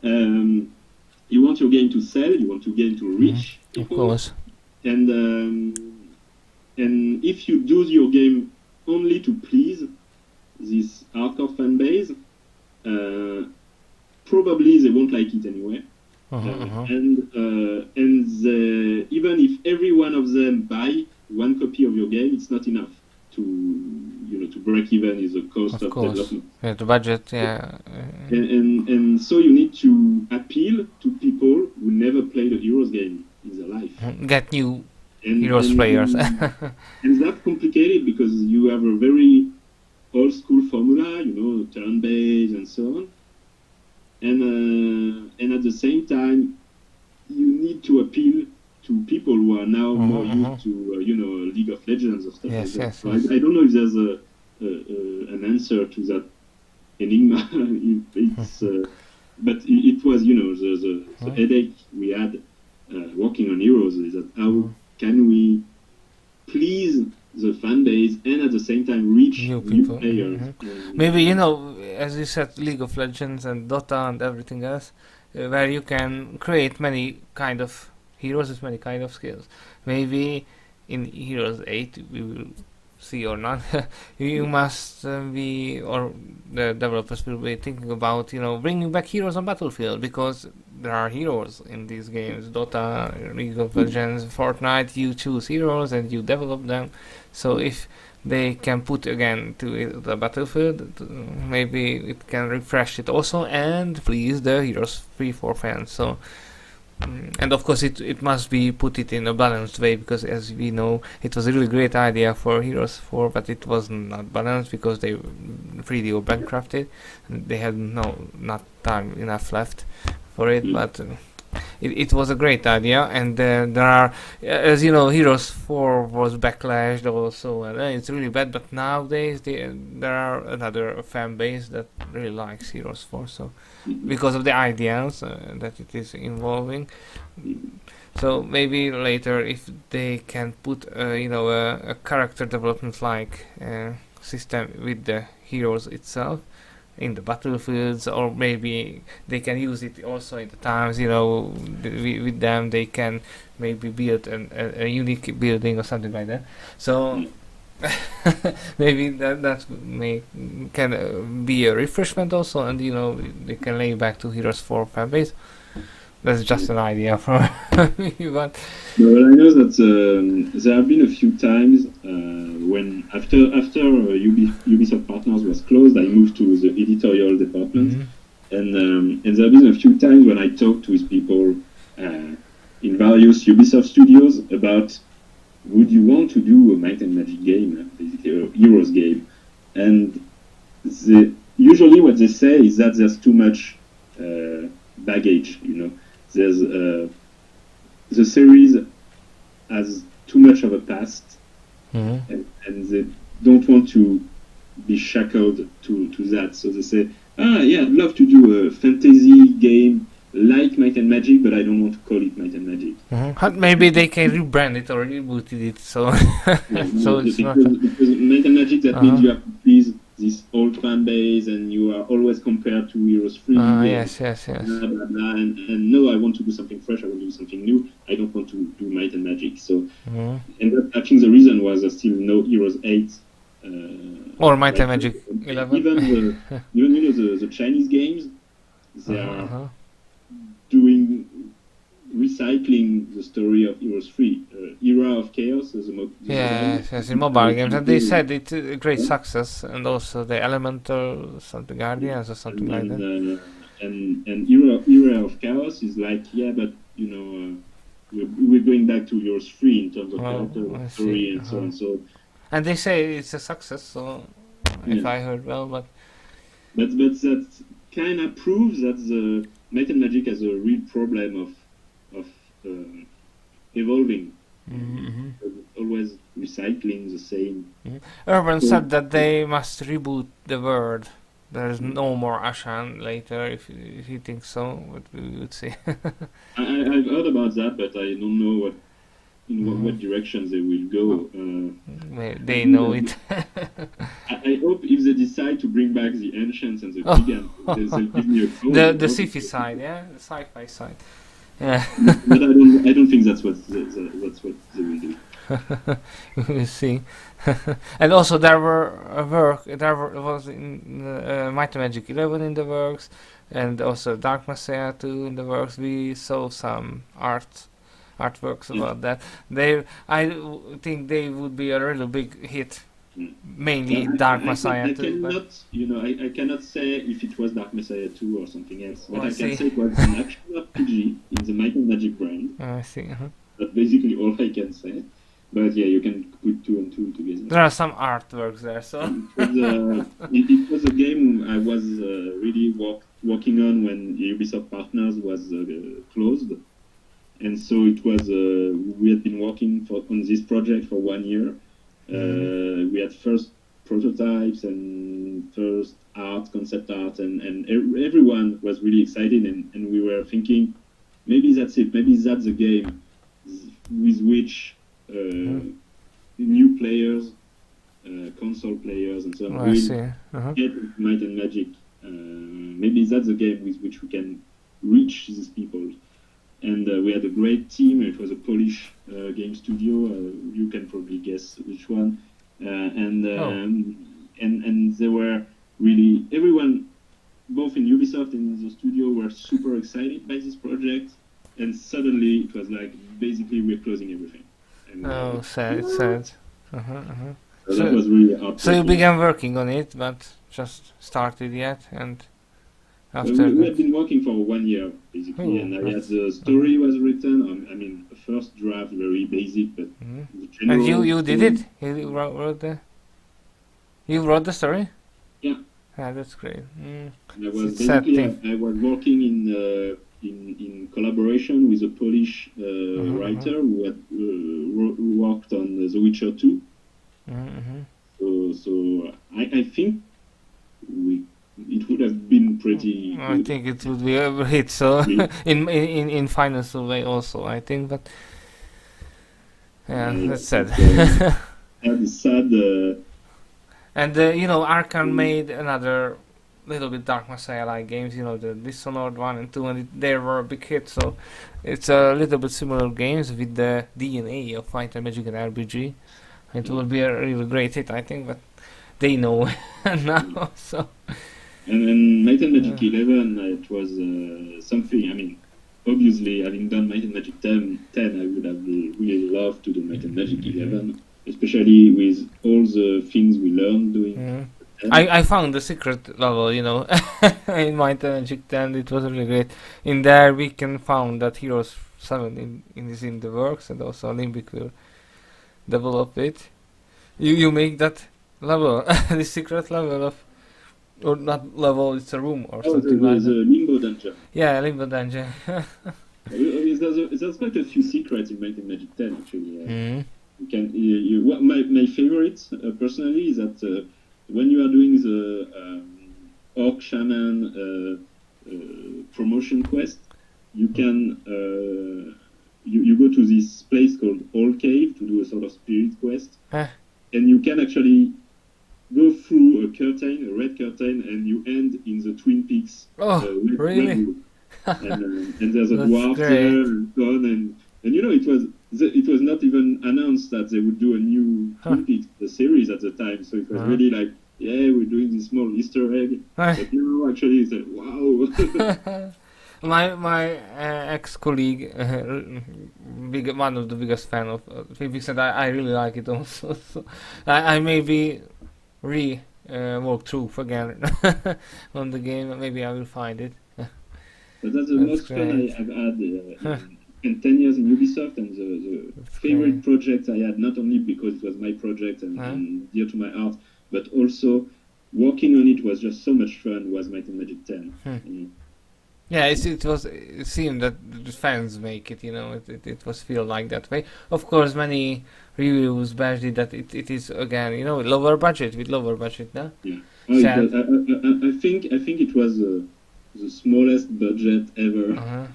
You want your game to sell. You want your game to reach people. Of course. And if you do your game only to please this hardcore fan base, probably they won't like it anyway. And even if every one of them buy one copy of your game, it's not enough to break even is the cost of development. Yeah, the budget, yeah. And so you need to appeal to people who never played a Heroes game in their life. Get new Heroes players. And that's complicated because you have a very old school formula, turn-based and so on. And at the same time, you need to appeal to people who are now more Mhm, used to League of Legends or stuff like Yes, that. yes, So yes. I don't know if there's an answer to that enigma. It's but it was the headache we had working on Heroes is that how can we please the fan base and at the same time reach New new people. players. Maybe, as you said, League of Legends and Dota and everything else, where you can create many kind of heroes with many kind of skills. Maybe in Heroes 8 we will see or not. You must be, or the developers will be thinking about, bringing back heroes on Battlefield, because there are heroes in these games. Dota, League of Legends, Fortnite, you choose heroes and you develop them. So if they can put again to the Battlefield, maybe it can refresh it also and please the Heroes 3-4 fans. So and of course it must be put it in a balanced way, because as we know it was a really great idea for Heroes 4, but it was not balanced because they 3D were bankrupted. They had not time enough left for it, but it was a great idea, and there are, as you know, Heroes 4 was backlashed also, and it's really bad. But nowadays there are another fan base that really likes Heroes 4, so because of the ideas that it is involving. So maybe later, if they can put a character development like system with the heroes itself in the battlefields, or maybe they can use it also in the times, with them they can maybe build a unique building or something like that. So maybe that can be a refreshment also, and they can lay back to Heroes 4 fanbase. That's just an idea from me, but well, I know that there have been a few times when after Ubisoft Partners was closed, I moved to the editorial department, and there have been a few times when I talked with people in various Ubisoft studios about, would you want to do a Might and Magic game, basically a Heroes game, and usually what they say is that there's too much baggage, There's the series has too much of a past, and they don't want to be shackled to that. So they say, yeah, I'd love to do a fantasy game like Might and Magic, but I don't want to call it Might and Magic. Maybe they can rebrand it or reboot it, so so it's because Might and Magic, that means you have to please this old fan base, and you are always compared to Heroes 3. Yes. Blah, blah, blah, and no, I want to do something fresh. I want to do something new. I don't want to do Might and Magic. So, and that, I think the reason was there's still no Heroes 8 or Might and Magic 11. Even the Chinese games, they are doing recycling the story of Heroes 3, Era of Chaos. Yes, in mobile games, and they said it's a great success, and also the Elemental something Guardians or something like that. And Era of Chaos is like, but we're going back to Heroes 3 in terms of character, story, and so on. So, and they say it's a success. So, if I heard well, but that kind of proves that the Might and Magic has a real problem of evolving. Always recycling the same. Urban said that they must reboot the world. There's no more Ashan later, if you think so, what we would say. I've heard about that, but I don't know what direction they will go. They know it. I hope if they decide to bring back the Ancients and the Gigant, they'll give me a call. The sci-fi side, the sci-fi side. Yeah. But I don't think that's what they will do. We'll see. And also there was in Might and Magic 11 in the works, and also Dark Messiah 2 in the works. We saw some artworks about that. I think they would be a really big hit. Mainly Dark Messiah 2. I cannot say if it was Dark Messiah 2 or something else. What I can say it was an action RPG in the Might and Magic brand. I see. That's basically all I can say. But yeah, you can put 2 and 2 together. There are some artworks there, so. It was a game I was really working on when Ubisoft Partners was closed. and so it was. We had been working on this project for 1 year. We had first prototypes and first concept art, and everyone was really excited, and we were thinking, maybe that's it. Maybe that's the game with which new players, console players, and so on will get Might and Magic. Maybe that's the game with which we can reach these people. And we had a great team. It was a Polish game studio. You can probably guess which one. And they were really, everyone, both in Ubisoft and in the studio, were super excited by this project. And suddenly it was like, basically we're closing everything. And, sad. So that was really heartbreaking. So you began working on it, but just started yet, and after we had been working for 1 year basically, and I had the story was written. I mean, a first draft, very basic, but the general. And you did it? You wrote the. You wrote the story? Yeah. Ah, that's great. And I was basically I was working in collaboration with a Polish writer who had worked on The Witcher 2. So I think it would have been pretty. I think it would be a hit. So in financial way also, I think. But yeah, that's sad. That's sad. And Arkane made another little bit Dark Messiah-like games. The Dishonored 1 and 2, and they were a big hit. So it's a little bit similar games with the DNA of Might and Magic and RPG. It will be a really great hit, I think, but they know now. So. And Might and Magic 11, it was something. I mean, obviously, having done Might and Magic 10, I would have really loved to do Might and Magic 11, especially with all the things we learned doing. I found the secret level, in Might and Magic 10. It was really great. In there, we can found that Heroes 7 is in the works, and also Limbic will develop it. You make that level, the secret level of, or not level, it's a room or something like that. There's a Limbo dungeon. Yeah, Limbo dungeon. There's quite a few secrets in Might and Magic 10 actually. My favorite personally is that when you are doing the Orc Shaman promotion quest, you can you go to this place called All Cave to do a sort of spirit quest, and you can actually go through a red curtain, and you end in the Twin Peaks. Really? And there's a dwarf there and so on, and it was not even announced that they would do a new Twin Peaks series at the time, so it was really like, yeah, we're doing this small Easter egg, but now actually it's like, wow. My ex-colleague, one of the biggest fan of Twin Peaks, and I really like it also. So I maybe walk through again on the game. Maybe I will find it. But that's the most fun I've had in 10 years in Ubisoft, and the favorite project I had, not only because it was my project and dear to my heart, but also working on it was just so much fun, was Might and Magic 10. Yeah, it seemed that the fans make it, it was feel like that way. Of course, many reviews bashed it that it is, again, lower budget, no? Yeah. I think it was the smallest budget ever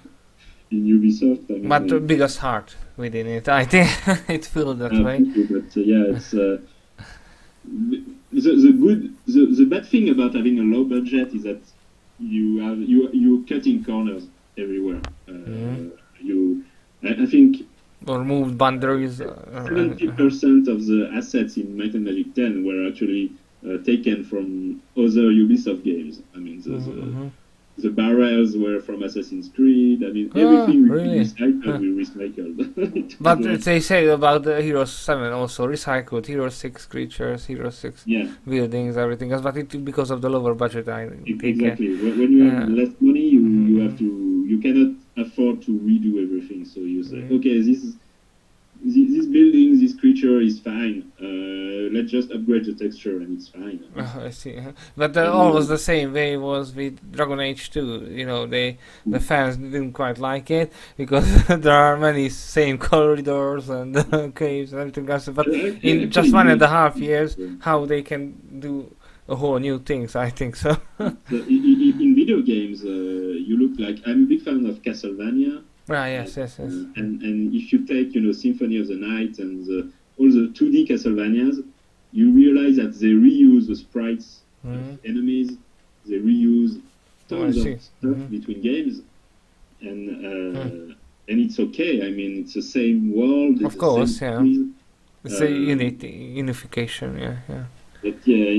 in Ubisoft. I mean, but the biggest heart within it, I think. It feels that way. But it's the bad thing about having a low budget is that you're cutting corners everywhere. I think or moved boundaries. 70% of the assets in Might and Magic 10 were actually taken from other Ubisoft games. I mean, the barrels were from Assassin's Creed. I mean, everything we recycled. But they say about the Heroes 7 also recycled Heroes 6 creatures, Heroes 6 buildings, everything else. But it because of the lower budget, exactly. When you have less money, you cannot afford to redo everything. So you say, okay, this building, this creature is fine. Let's just upgrade the texture and it's fine. I see. But And, always the same way was with Dragon Age 2. You know, the fans didn't quite like it because there are many same corridors and caves and everything else. But in just 1.5 years, how they can do a whole new things, I think so. in video games, you look like I'm a big fan of Castlevania. Yes. And if you take, Symphony of the Night and all the 2D Castlevanias, you realize that they reuse the sprites of enemies, they reuse tons of stuff between games, and it's okay. I mean, it's the same world. Of course, yeah. It's a unification, yeah. But yeah,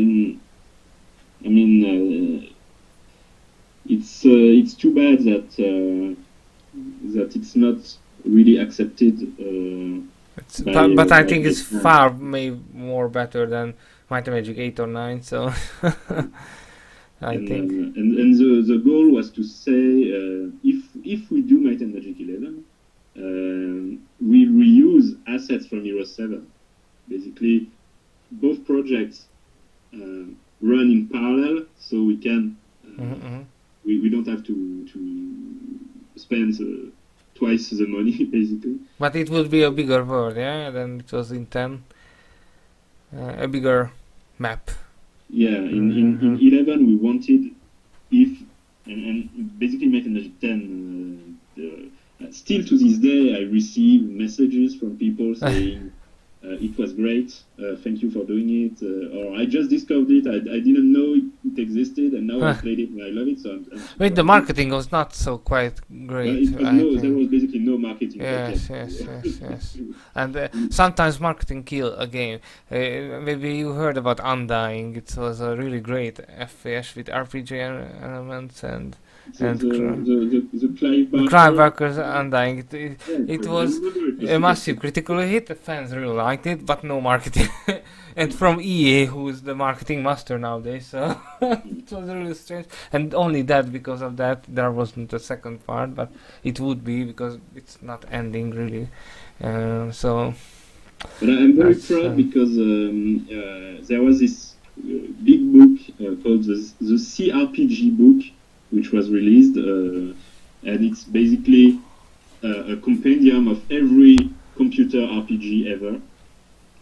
it's too bad that it's not really accepted. But I think it's far more better than Might and Magic 8 or 9. So I think. And the goal was to say if we do Might and Magic 11, we reuse assets from Heroes 7. Basically, both projects run in parallel, so we can we don't have to spend twice the money, basically. But it would be a bigger world, yeah, than it was in 10. A bigger map. Yeah, in 11 we wanted, and basically Might and Magic 10, still to this day I receive messages from people saying, it was great, thank you for doing it, or I just discovered it, I didn't know it existed, and now I played it and I love it. So Wait, the marketing was not so quite great. There was basically no marketing. Yes. And sometimes marketing kill a game. Maybe you heard about Undying. It was a really great FPS with RPG elements and the Clive Barker's Undying. It was a massive critical hit. The fans really liked it, but no marketing. And from EA, who is the marketing master nowadays, so it was really strange. And only that, because of that, there wasn't a second part, but it would be because it's not ending really. So. But I'm very proud because there was this big book called the CRPG book, which was released, and it's basically a compendium of every computer RPG ever.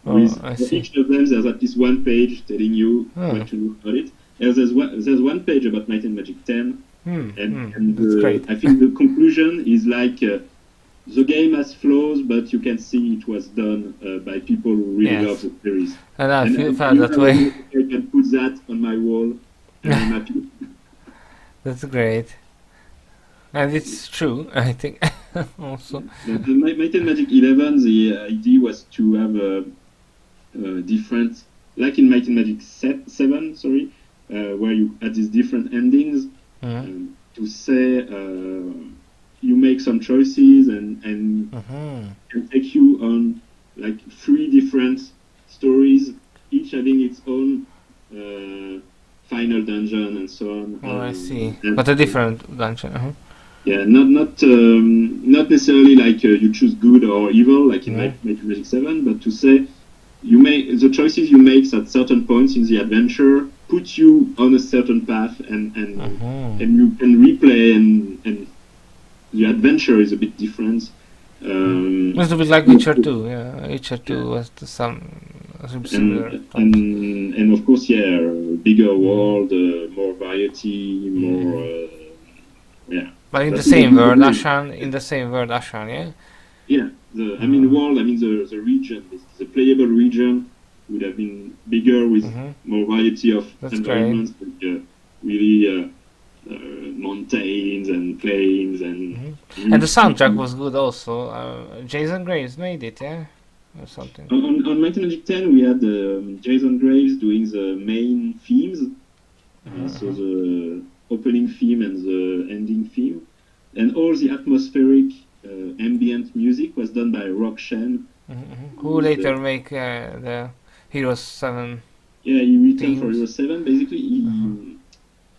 With each of them, there's at least one page telling you what to know about it. And there's one page about Might and Magic 10, and I think the conclusion is like the game has flaws, but you can see it was done by people who really love the series. And I feel that way. I can put that on my wall, and I'm happy. That's great. And it's true, I think, also. Might and Magic 11, the idea was to have different, like in Might and Magic 7, where you had these different endings, to say you make some choices and can take you on like 3 different stories, each having its own final dungeon and so on. I see. But a different dungeon. Yeah, not necessarily like you choose good or evil, like in Might and Magic 7, but to say you make the choices you make at certain points in the adventure put you on a certain path, and you can replay, and the adventure is a bit different. It's a bit like Witcher 2. Yeah, Witcher 2 was some similar. And of course, bigger world, more variety, more. But in the same word, Ashan, yeah? Yeah, the world, the region, the playable region would have been bigger with more variety of environments, like, really mountains and plains and... And the soundtrack was good also. Jason Graves made it, yeah? Or something. On Might and Magic 10 we had Jason Graves doing the main themes, so the opening theme and the ending theme, and all the atmospheric ambient music was done by Rock Shen, who later make the Heroes 7. Yeah, he returned for Heroes 7. Basically,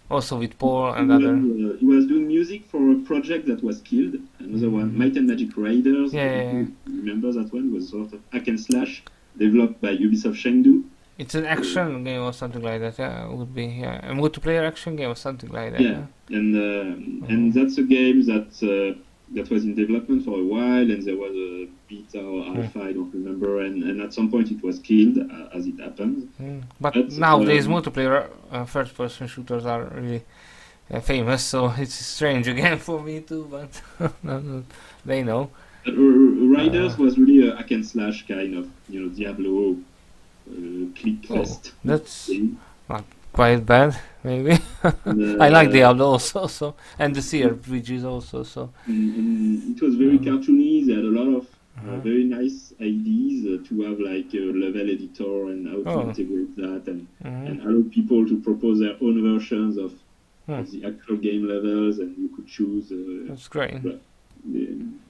Also with Paul and He was, other. he was doing music for a project that was killed. Another one, Might and Magic Raiders. Yeah, yeah, yeah. Remember that one? It was sort of hack and slash developed by Ubisoft Chengdu. It's an action game or something like that. Yeah, it would be. Yeah, a multiplayer action game or something like that. Yeah, and that's a game that was in development for a while, and there was a beta or alpha, I don't remember, and at some point it was killed, as it happened. But nowadays multiplayer first-person shooters are really famous, so it's strange again for me too. But they know. But Riders was really a hack and slash kind of, Diablo click fest. That's not quite bad, maybe. I like Diablo also, so and the CRPGs also. So it was very cartoony. They had a lot of very nice ideas to have like a level editor and how to integrate that and allow people to propose their own versions of the actual game levels, and you could choose. That's great.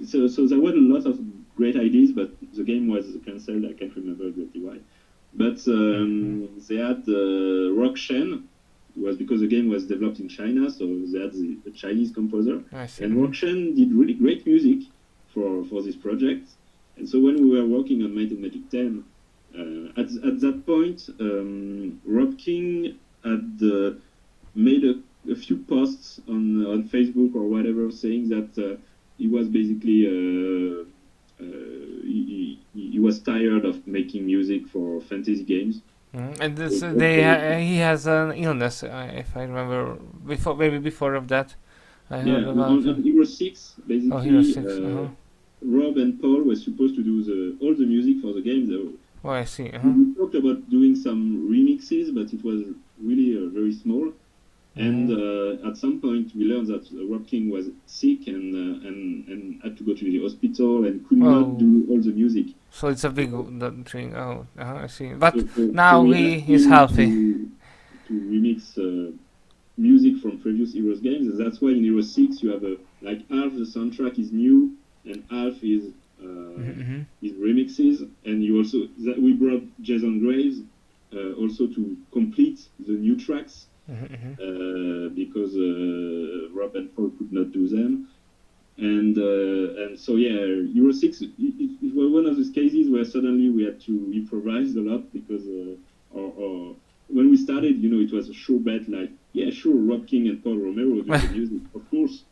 So there were a lot of great ideas, but the game was cancelled. I can't remember exactly why. But they had Rockshen. It was because the game was developed in China, so they had the Chinese composer. And Rockshen did really great music for this project. And so when we were working on Might and Magic 10, at that point, Rob King had made a few posts on Facebook or whatever saying that he was basically he was tired of making music for fantasy games. And this, he has an illness, if I remember, before of that. I heard about on Hero 6, basically. Oh, Hero 6. Rob and Paul were supposed to do all the music for the game. Oh, I see. We talked about doing some remixes, but it was really very small. And at some point, we learned that Rob King was sick and had to go to the hospital and could not do all the music. So it's a big thing. Oh, I see. But so now he is healthy. To remix music from previous Heroes games, and that's why in Hero 6 you have like half the soundtrack is new and half is remixes, and you also we brought Jason Graves also to complete the new tracks. Because Rob and Paul could not do them, and so Euro 6 it was one of those cases where suddenly we had to improvise a lot because or when we started, it was a sure bet, like Rob King and Paul Romero do the music, of course,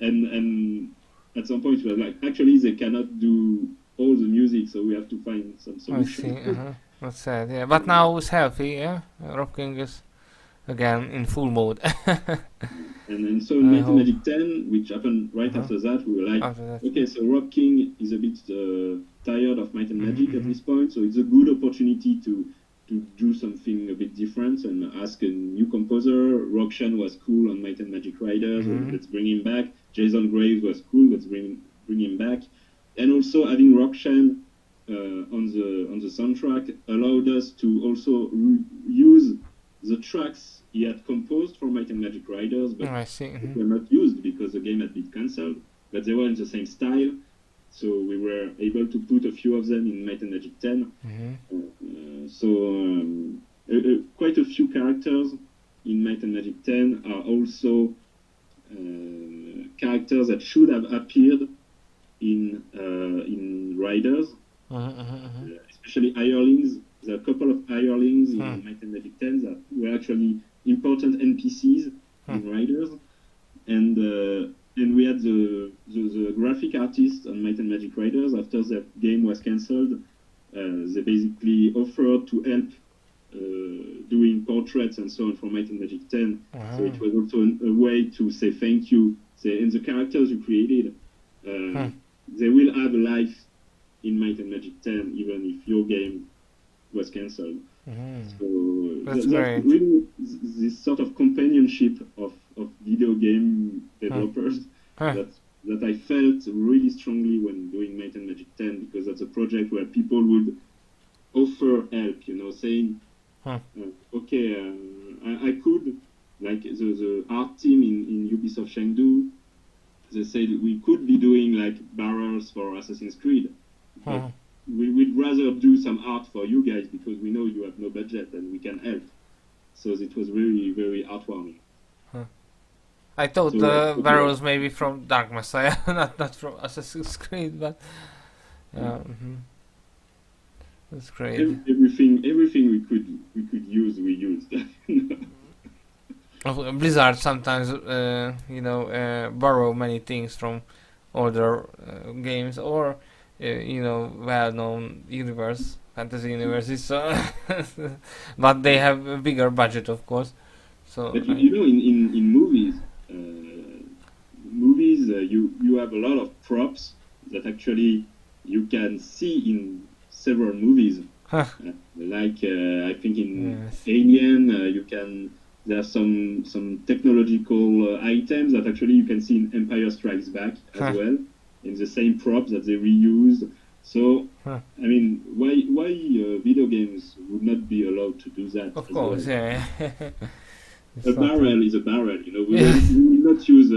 and at some point it was like actually they cannot do all the music, so we have to find some solution. I see. That's sad. Yeah, but now it's healthy. Yeah, Rob King is again in full mode. and so in Might and Magic 10, which happened right after that, we were like, okay, so Rob King is a bit tired of Might and Magic at this point, so it's a good opportunity to do something a bit different and ask a new composer. Rockshan was cool on Might and Magic Riders, let's bring him back. Jason Graves was cool, let's bring him back. And also having Rockshan on the soundtrack allowed us to also use the tracks he had composed for Might and Magic Riders, but they were not used because the game had been cancelled, but they were in the same style, so we were able to put a few of them in Might and Magic 10. Quite a few characters in Might and Magic 10 are also characters that should have appeared in Riders, especially hirelings. There are a couple of hirelings in Might and Magic 10 that were actually important NPCs in Riders, and we had the graphic artist on Might and Magic Riders. After the game was cancelled, they basically offered to help doing portraits and so on for Might and Magic 10. So it was also a way to say thank you. And the characters you created, they will have a life in Might and Magic 10 even if your game was cancelled. So that's really this sort of companionship of video game developers that I felt really strongly when doing Might and Magic 10, because that's a project where people would offer help, saying, okay, I could, like the art team in Ubisoft Chengdu, they said we could be doing like barrels for Assassin's Creed, but we'd rather do some art for you guys because we know you have no budget and we can help. So it was very, very heartwarming. I thought So, the okay. barrels maybe from Dark Messiah, not from Assassin's Creed, but that's great. Everything we could use, we used. Blizzard sometimes, borrow many things from other games or, well-known fantasy universes. So but they have a bigger budget, of course. So But in movies, you have a lot of props that actually you can see in several movies. Like I think in yes. Alien, there are some technological items that actually you can see in Empire Strikes Back as well, in the same props that they reused. So I mean, why video games would not be allowed to do that? Of as course, well? yeah. A barrel is a barrel. We will not use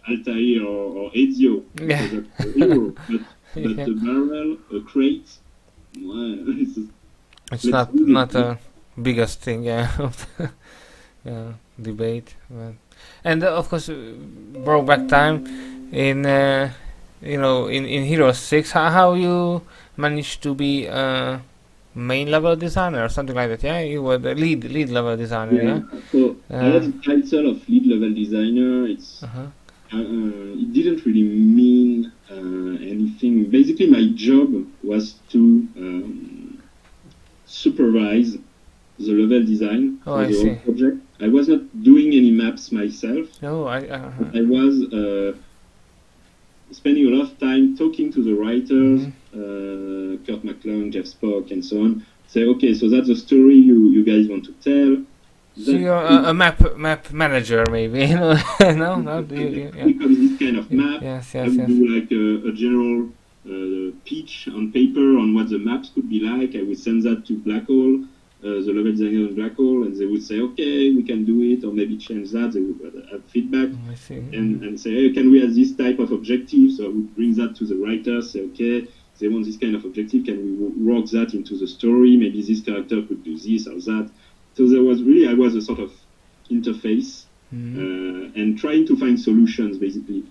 Altair or Ezio because that's a hero, but a barrel, a crate, well, it's not a biggest thing, yeah. Debate, and of course, broke back time in in Heroes 6. How you managed to be main level designer or something like that? Yeah, you were the lead level designer. Yeah. So I had the title of lead level designer. It didn't really mean anything. Basically, my job was to supervise the level design for the whole project. I was not doing any maps myself. No, I was spending a lot of time talking to the writers, Kurt McClung, Jeff Spock, and so on. Say, okay, so that's the story you guys want to tell. So you're a map manager, maybe? No, becomes this kind of map. Yes. I would do like a general pitch on paper on what the maps could be like. I would send that to Black Hole, the level designer in Black Hole, and they would say, okay, we can do it, or maybe change that. They would have feedback and say, hey, can we have this type of objective? So I would bring that to the writers, say, okay, they want this kind of objective, can we work that into the story? Maybe this character could do this or that. So I was a sort of interface and trying to find solutions, basically,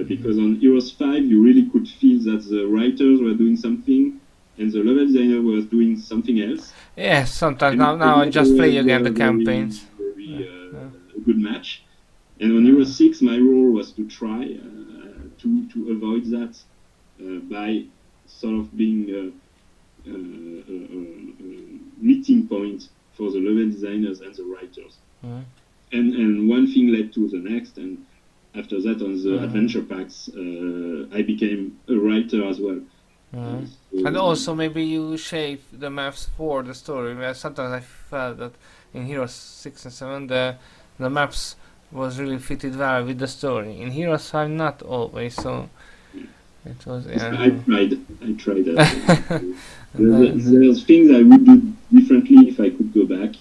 because on Heroes 5, you really could feel that the writers were doing something and the level designer was doing something else. Yes, sometimes now I just play again the campaigns. A good match. And on Heroes 6, my role was to try to avoid that by sort of being a meeting point for the level designers and the writers. And one thing led to the next, and after that on the adventure packs, I became a writer as well. So and also maybe you shape the maps for the story. Sometimes I felt that in Heroes 6 and 7 the maps was really fitted well with the story. In Heroes 5 not always, so it was... I tried that. There's things I would do differently if I could go back.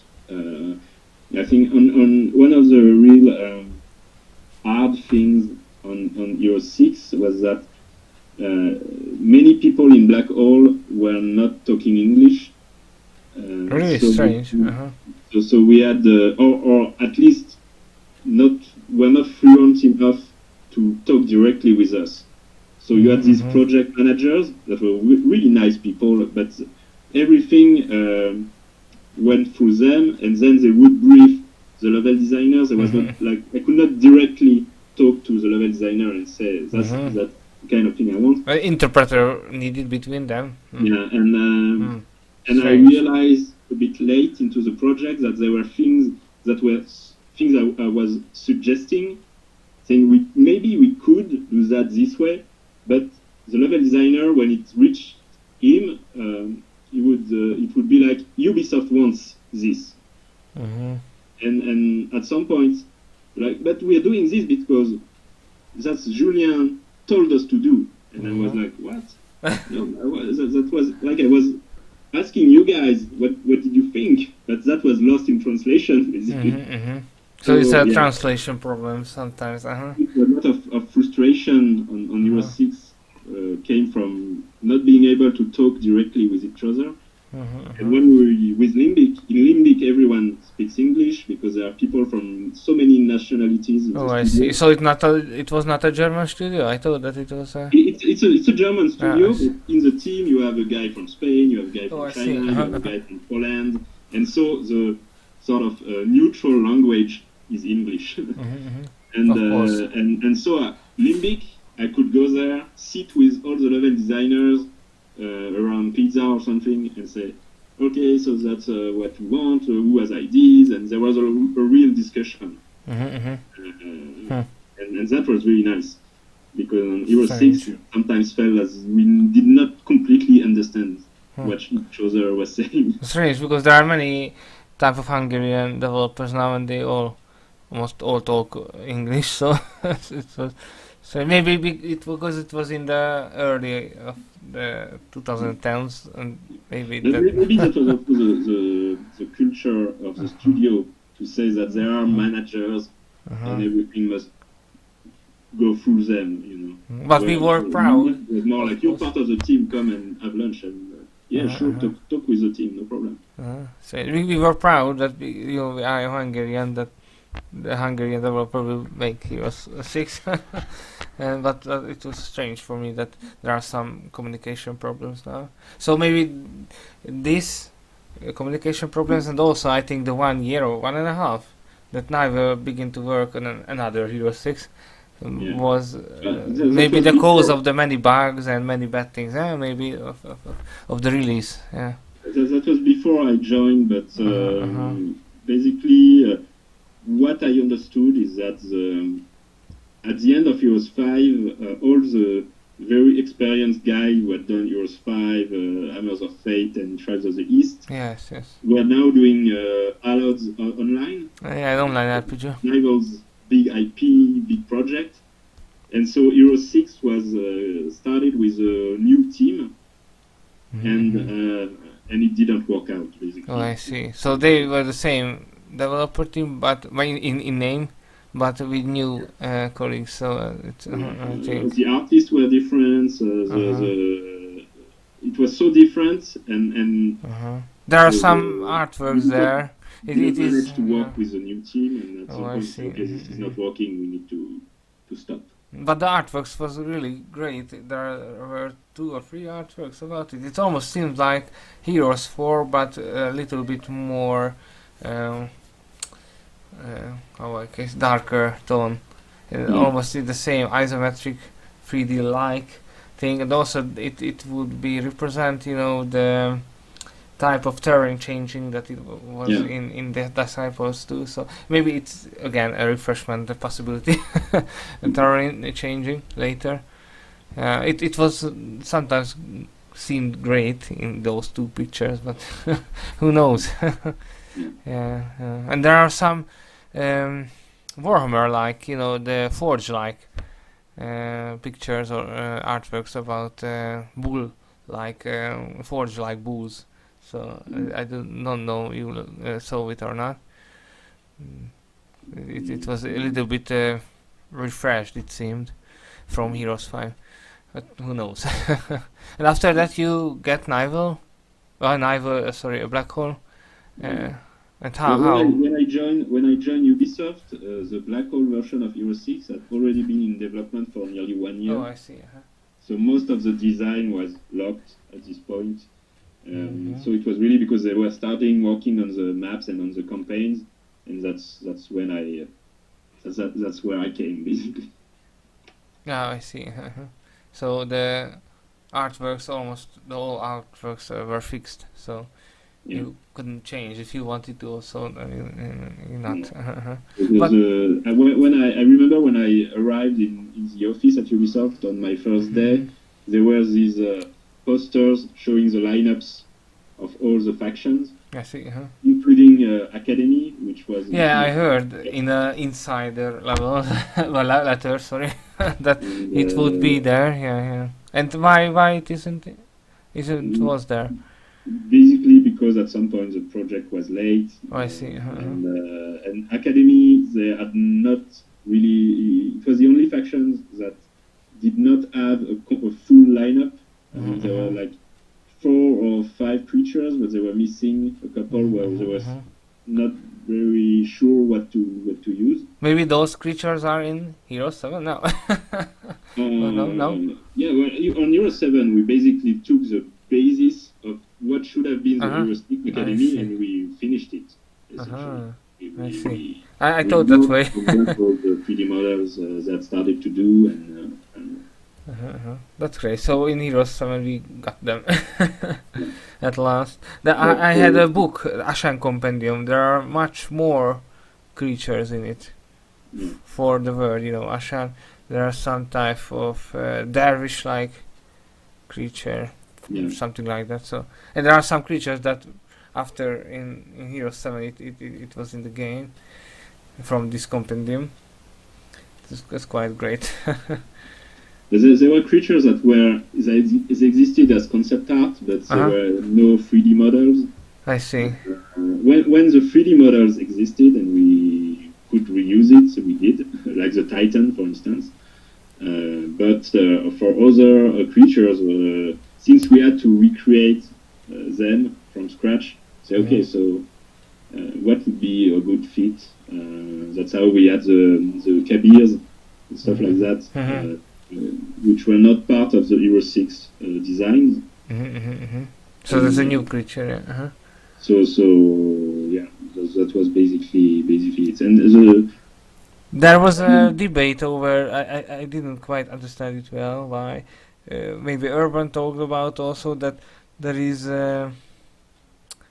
I think on one of the real hard things on Heroes 6 was that many people in Black Hole were not talking English. Really strange. So we had, or at least were not fluent enough to talk directly with us. So you had these project managers that were really nice people, but everything went through them, and then they would brief the level designers. There was not like I could not directly talk to the level designer and say that's that kind of thing I want. An interpreter needed between them. Yeah, and I realized a bit late into the project that there were things I was suggesting, saying maybe we could do that this way, but the level designer, when it reached him, it would be like Ubisoft wants this, and at some point, like, but we are doing this because that's Julien told us to do, and I was like, what? No, that was like I was asking you guys what did you think, but that was lost in translation, basically. So it's a translation problem sometimes. A lot of frustration on Euro 6 came from not being able to talk directly with each other. And when we with Limbic, in Limbic everyone speaks English because they there are people from so many nationalities in Oh, the I studio. see. So it was not a German studio. I thought that it was a. It's a German studio. I see. But in the team, you have a guy from Spain, you have a guy Oh, from I see. China, you have a guy from Poland, and so the sort of neutral language is English. And, Of course. and so Limbic, I could go there, sit with all the level designers around pizza or something, and say, okay, so that's what we want, who has ideas, and there was a real discussion. And that was really nice, because on Hero 6 it sometimes felt as we did not completely understand what each other was saying. Strange, because there are many type of Hungarian developers now, and they almost all talk English, so it was. So maybe because it was in the early of the 2010s, and maybe that. Maybe that was also the culture of the studio, to say that there are managers and everything must go through them, you know. But we were proud. It was more like, you're part of the team, come and have lunch, and sure, talk with the team, no problem. So we were proud that we are Hungarian, that the Hungarian developer will make Heroes 6. But it was strange for me that there are some communication problems now. So maybe this communication problems, and also I think the 1 year or 1.5 that Nivel begin to work on another Hero 6 was maybe the cause of the many bugs and many bad things. Maybe of the release. Yeah. That was before I joined, but basically what I understood is that at the end of Heroes 5, all the very experienced guys who had done Heroes 5, Hammers of Fate, and Tribes of the East, were now doing Allods online. Online RPG. Nivel's big IP, big project. And so Heroes 6 was started with a new team, and it didn't work out, basically. Oh, I see. So they were the same developer team, but in name, but with new colleagues. So the artists were different. It was so different, and there are some artworks there. It managed to work with a new team, and at some point, okay, this is not working. We need to stop. But the artworks was really great. There were 2 or 3 artworks about it. It almost seems like Heroes 4, but a little bit more. Darker tone. Almost the same isometric 3D like thing, and also it would be represent, the type of terrain changing that it was in the Disciples too. So maybe it's again a refreshment, the possibility terrain changing later. It was sometimes seemed great in those 2 pictures, but who knows? And there are some Warhammer like, the Forge like pictures or artworks about bull like Forge like bulls. So I do not know you saw it or not. It was a little bit refreshed, it seemed, from Heroes 5, but who knows? And after that you get a Black Hole. And how? When I joined Ubisoft, the Black Hole version of Hero 6 had already been in development for nearly 1 year. Oh, I see. So most of the design was locked at this point. So it was really because they were starting working on the maps and on the campaigns, and that's when that's where I came, basically. I see. So the artworks, almost all artworks were fixed. So you couldn't change if you wanted to. Also, you're not. But I remember when I arrived in the office at Ubisoft on my first day, there were these posters showing the lineups of all the factions. I see. Including Academy, which was. Yeah, I heard in the insider level, letter, sorry, that it would be there. Yeah. And why it isn't? Was there? Basically, because at some point the project was late. Oh, I see. And Academy, they had not really. It was the only factions that did not have a full lineup. There were like 4 or 5 creatures, but they were missing a couple where there was not very sure what to use. Maybe those creatures are in Hero 7? No. No. Yeah, well, on Hero 7, we basically took the basis of what should have been the Hero 6 I Academy, see. and we finished it, essentially. I see. We I thought that way. all the 3D models that started to do, and That's great. So in Heroes 7 we got them at last. I had a book, Ashan Compendium. There are much more creatures in it for the word, Ashan. There are some type of dervish-like creature, something like that. So, and there are some creatures that after in Heroes 7 it was in the game from this compendium. That's quite great. There were creatures they existed as concept art, but there were no 3D models. I see. When the 3D models existed and we could reuse it, so we did, like the Titan, for instance. But for other creatures, since we had to recreate them from scratch, say, okay, so what would be a good fit? That's how we had the Kabirs and stuff like that. Which were not part of the Hero 6 designs. So there's a new creature. Yeah. So yeah, that was basically it. And there was a debate over. I didn't quite understand it well. Why? Maybe Urban talked about also that there is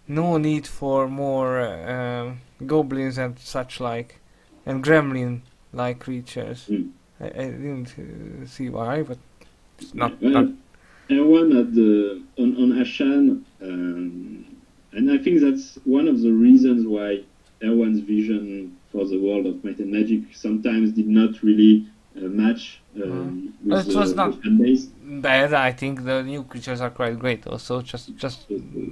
no need for more goblins and such like, and gremlin-like creatures. I didn't see why, but it's not. Erwan on Ashan, and I think that's one of the reasons why Erwan's vision for the world of Might and Magic sometimes did not really match with it was not fan base. bad. I think the new creatures are quite great. Also, just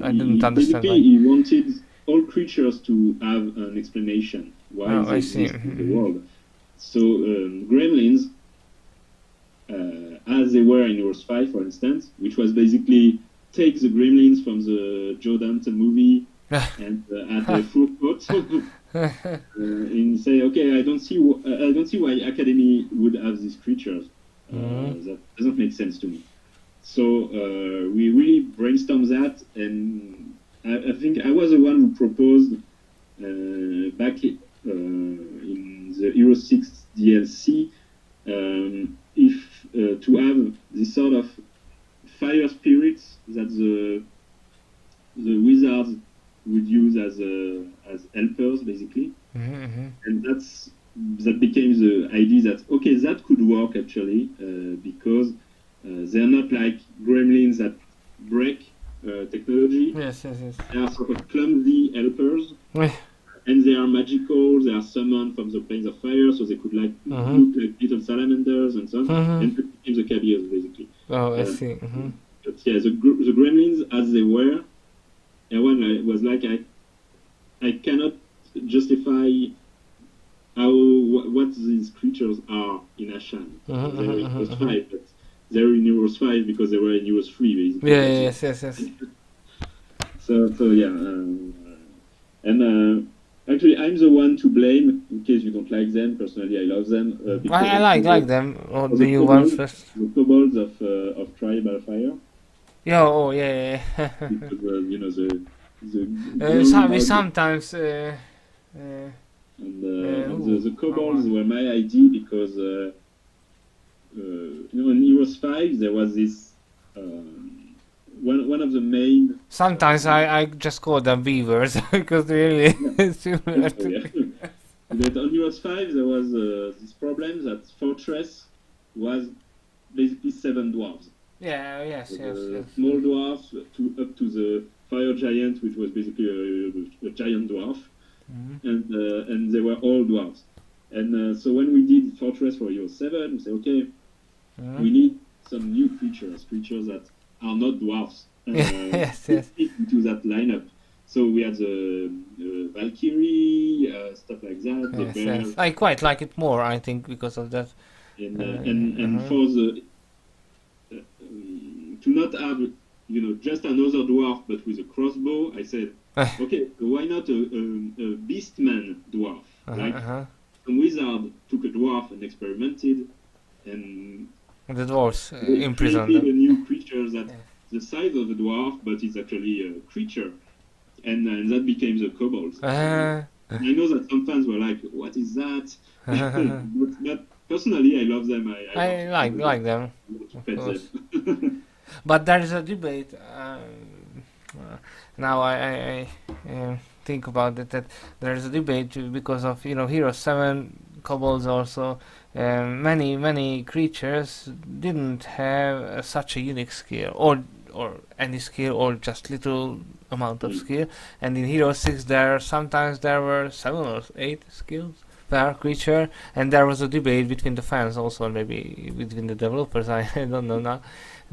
I didn't understand. Basically, he wanted all creatures to have an explanation why they exist in the world. So gremlins, as they were in Heroes 5, for instance, which was basically take the gremlins from the Joe Dante movie and add a full quote and say, okay, I don't see why Academy would have these creatures. That doesn't make sense to me. So we really brainstormed that, and I think I was the one who proposed back in the Hero 6 DLC if to have this sort of fire spirits that the wizards would use as helpers, basically. And that became the idea that, okay, that could work actually, because they're not like gremlins that break technology. Yes. They are sort of clumsy helpers. And they are magical, they are summoned from the planes of fire, so they could look like little salamanders and so on. And that became the Kabirs, basically. Oh, I see. But yeah, the gremlins as they were, everyone was like, I cannot justify what these creatures are in Ashan. They're in Heroes 5, but they're in Heroes 5 because they were in Heroes 3, basically. Yes. So yeah, and actually, I'm the one to blame in case you don't like them. Personally, I love them. I like them. Or the new ones first. The kobolds of Tribal Fire. Yeah. Because we sometimes. The kobolds were my idea because in Heroes 5 there was this. One of the main. Sometimes I just call them beavers because really similar to. But on Heroes 5 there was this problem that Fortress was basically 7 dwarves. Yes. Small dwarfs up to the fire giant, which was basically a giant dwarf, and they were all dwarves. And so when we did Fortress for Heroes 7, we said, okay, we need some new creatures that are not dwarfs. Yes. Into that lineup. So we had the Valkyrie, stuff like that. Yes. I quite like it more, I think, because of that. And for the to not have just another dwarf but with a crossbow, I said Okay, why not a beastman dwarf? Like Uh-huh. some wizard took a dwarf and experimented and The dwarves they imprisoned created them. a new creature that Yeah. the size of a dwarf, but it's actually a creature, and that became the kobolds. Uh, I know that some fans were like, "What is that?" but personally, I love them. I want I to like play them. like them, I want to of pet course. them. But there is a debate. Now I think about it that there is a debate because of Hero 7 kobolds also. Many creatures didn't have such a unique skill or any skill or just little amount of skill. And in Hero 6 there were 7 or 8 skills per creature, and there was a debate between the fans also, and maybe between the developers. I don't know now.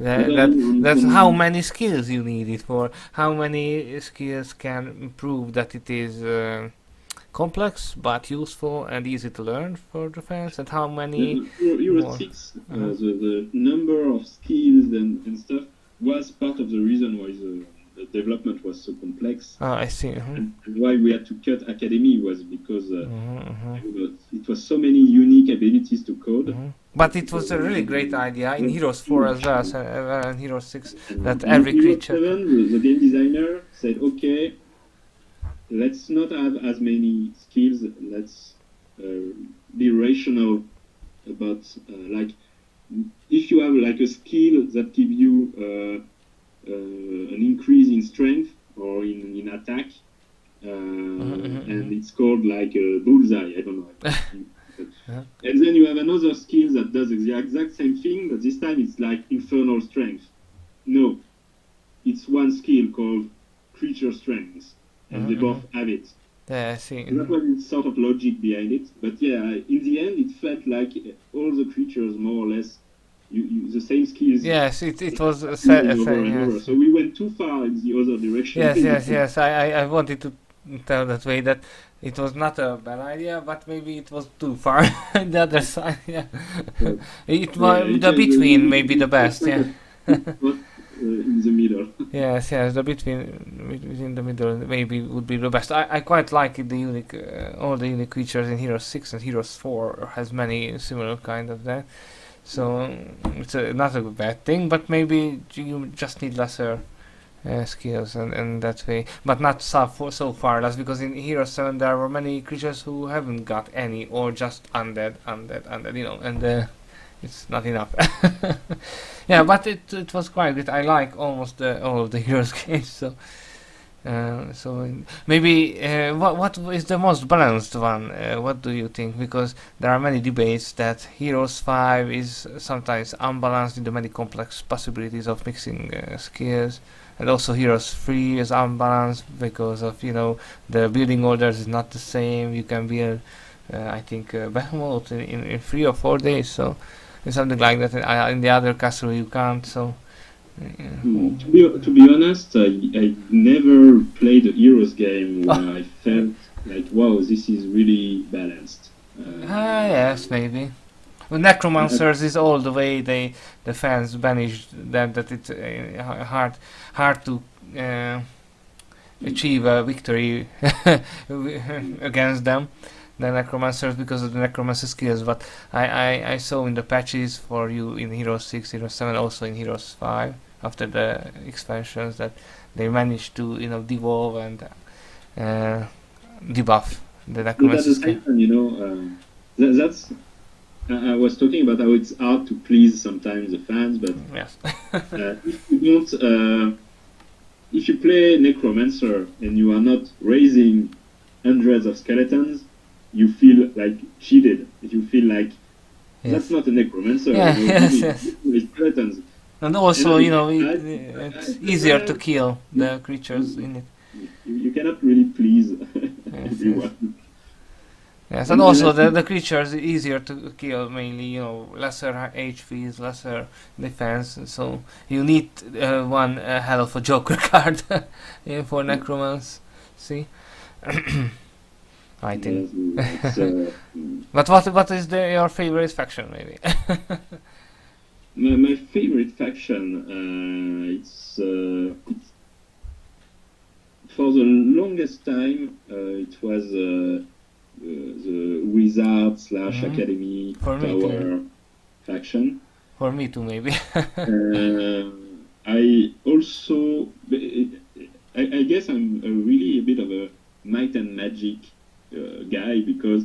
But That's how many skills you need it for. How many skills can prove that it is complex but useful and easy to learn for the fans, and how many Euro more? 6, Uh-huh. the number of skills and stuff was part of the reason why the development was so complex. Oh, I see. Uh-huh. And why we had to cut Academy was because Uh-huh, uh-huh. it was so many unique abilities to code. Uh-huh. But it was a really great idea in Was Heroes 4 as huge. well, and Heroes 6, And that in every Hero creature 7, the game designer said, okay, let's not have as many skills. Let's be rational about like if you have like a skill that give you an increase in strength or in attack, and it's called like a bullseye. I don't know. Uh-huh. And then you have another skill that does the exact same thing, but this time it's like infernal strength. No, it's one skill called creature strength, and they both have it. Yeah, I see. So that was the sort of logic behind it. But yeah, in the end, it felt like all the creatures more or less the same skills Yes, it was using over and over. yes. So we went too far in the other direction. Yes. I wanted to tell that way that it was not a bad idea, but maybe it was too far on the other side. Yeah, But, it yeah, was it the was between maybe the it's best. like Yeah. a spot in the middle. Yes, the between the middle maybe would be the best. I quite like it, the unique all the unique creatures in Heroes 6 and Heroes 4 has many similar kind of that. So it's not a bad thing, but maybe you just need lesser skills and that way, but not so far less, because in Hero 7 there were many creatures who haven't got any or just undead, and it's not enough. Yeah, but it was quite good. I like almost all of the Heroes games, so maybe what is the most balanced one? What do you think? Because there are many debates that Heroes 5 is sometimes unbalanced in the many complex possibilities of mixing skills, and also Heroes 3 is unbalanced because of the building orders is not the same. You can build I think Behemoth in 3 or 4 days, so it's something like that. In the other castle you can't. So To be honest, I never played a Heroes game where I felt like, wow, this is really balanced. yes, maybe. With Necromancers is all the way the fans banished them, that it's hard to achieve a victory against them, the Necromancers, because of the Necromancer skills. But I saw in the patches for you in Heroes 6, Heroes 7, also in Heroes 5 after the expansions, that they managed to devolve and debuff the But at Necromancer the skill. same time, that's I was talking about how it's hard to please sometimes the fans, but Yes. if you don't, if you play Necromancer and you are not raising hundreds of skeletons, you feel like cheated. You feel like that's Yes. not a Necromancer. Yeah. Yes. You Yes. raise skeletons. And also, And it's easier to kill the creatures in it. you cannot really please Yes, everyone. yes, and And also I think the creatures easier to kill, mainly, lesser HPs, lesser defense, so you need one hell of a Joker card for Necromance. See, I think. it's, But what is your favorite faction, maybe? my favorite faction, it's for the longest time, it was the wizard slash academy For me tower too. faction. For me too, maybe. I also, I guess I'm really a bit of a might and magic guy, because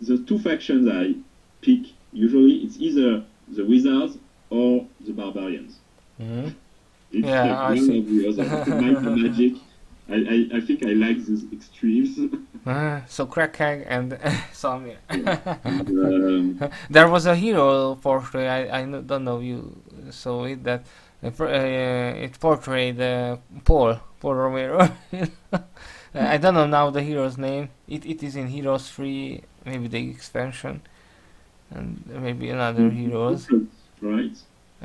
the two factions I pick usually, it's either the wizards or the barbarians. It's Yeah, I one see. or the other. Might and magic. I think I like these extremes. So Crackhead and Samir. And, There was a hero portrait. Don't know if you saw it. That it portrayed Paul Romero. I don't know now the hero's name. It is in Heroes 3, maybe the expansion, and maybe another heroes. right?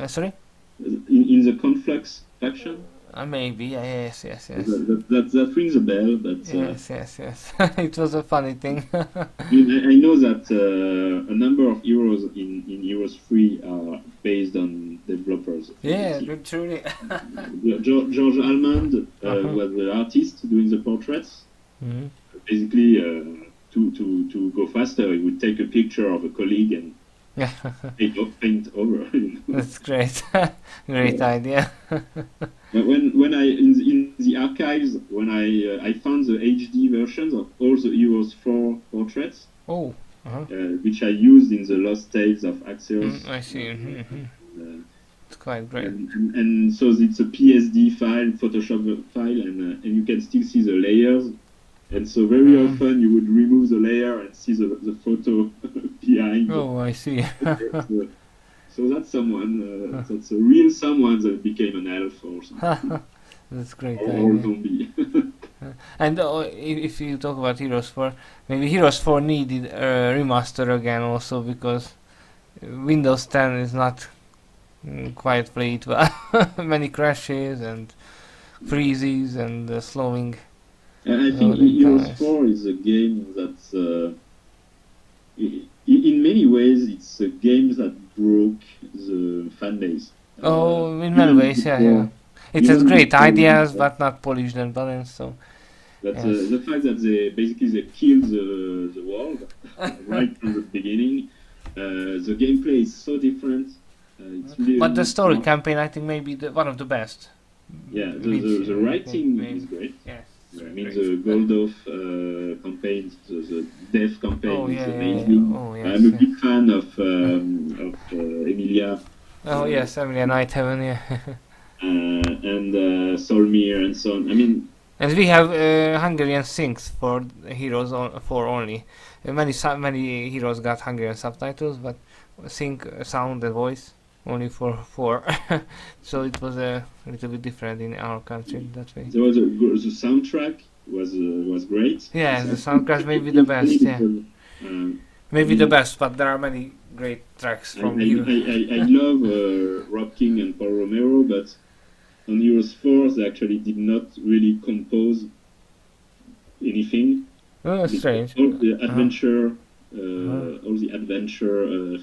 Sorry? In the Conflux faction? Maybe. Yes. That rings a bell, but Yes. It was a funny thing. I know that a number of heroes in Heroes 3 are based on developers. Yeah, truly. George Almond was the artist doing the portraits. Mm-hmm. Basically, to go faster, he would take a picture of a colleague and paint over. That's great. Great idea. But when I in the archives, when I found the HD versions of all the Heroes 4 portraits, Oh. which I used in the Lost Tales of Axios. I see. It's quite great. And so it's a PSD file, Photoshop file, and you can still see the layers. And so very often you would remove the layer and see the photo behind. Oh, I see. So that's someone, that's a real someone that became an elf or something. That's great. Or zombie. And if you talk about Heroes 4, maybe Heroes 4 needed a remaster again also, because Windows 10 is not quite played well. Many crashes and freezes and slowing. I think Heroes 4 is a game that's, in many ways, it's a game that broke the fan base. In many ways, yeah. It has great ideas, but not polished and balanced. So, but the fact that they killed the world right from the beginning, the gameplay is so different. It's really but the story campaign, I think, may be one of the best. Yeah, the writing is great. Yes. I mean, the Goldorf campaign, the Death campaign is amazing. I'm a big fan of Emilia. Oh yes, Emilia Nighthaven, yeah. And Solmir and so on. I mean, and we have Hungarian syncs for Heroes 4 only. Many heroes got Hungarian subtitles, but sync sound and voice only for 4. So it was a little bit different in our country that way. There was the soundtrack was great. Yeah, the soundtrack may be the best. Yeah, maybe the best, but there are many great tracks from Heroes. I love Rob King and Paul Romero, but on Heroes 4 they actually did not really compose anything. Oh, strange. All the adventure,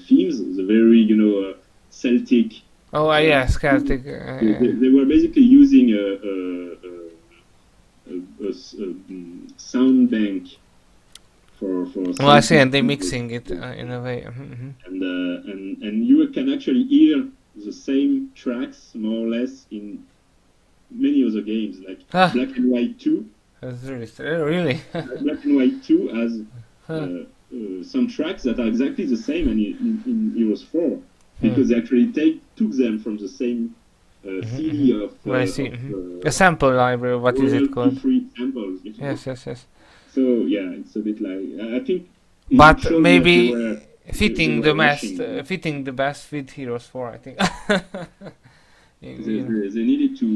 themes, the very Celtic. Yes, Celtic. They were basically using a sound bank for. I see, and they mixing it in a way. And you can actually hear the same tracks more or less in many other games, like Black and White 2. That's really. Black and White 2 has some tracks that are exactly the same in Heroes 4, because they actually took them from the same CD of. I see. A sample library. What is it called? Free samples. Yes. So yeah, it's a bit like I think. But maybe fitting the best with Heroes 4, I think. They needed to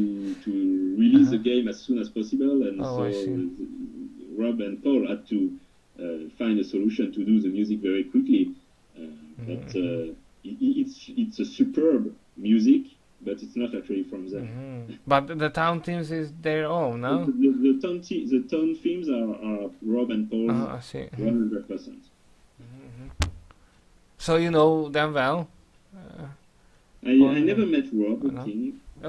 release the game as soon as possible, and Rob and Paul had to find a solution to do the music very quickly. But it's a superb music, but it's not actually from them. But the town themes is their own, no? The town themes are Rob and Paul's. I see. 100%. So you know them well? I never met Rob King. I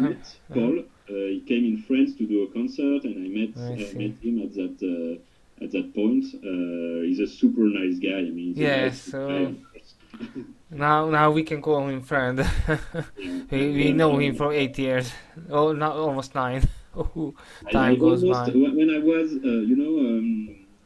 met Paul he came in France to do a concert, and I met him at that point. He's a super nice guy. I mean, he's a nice guy. Now we can call him friend. we know him for 8 years. Oh, now almost 9. Time goes by. When I was,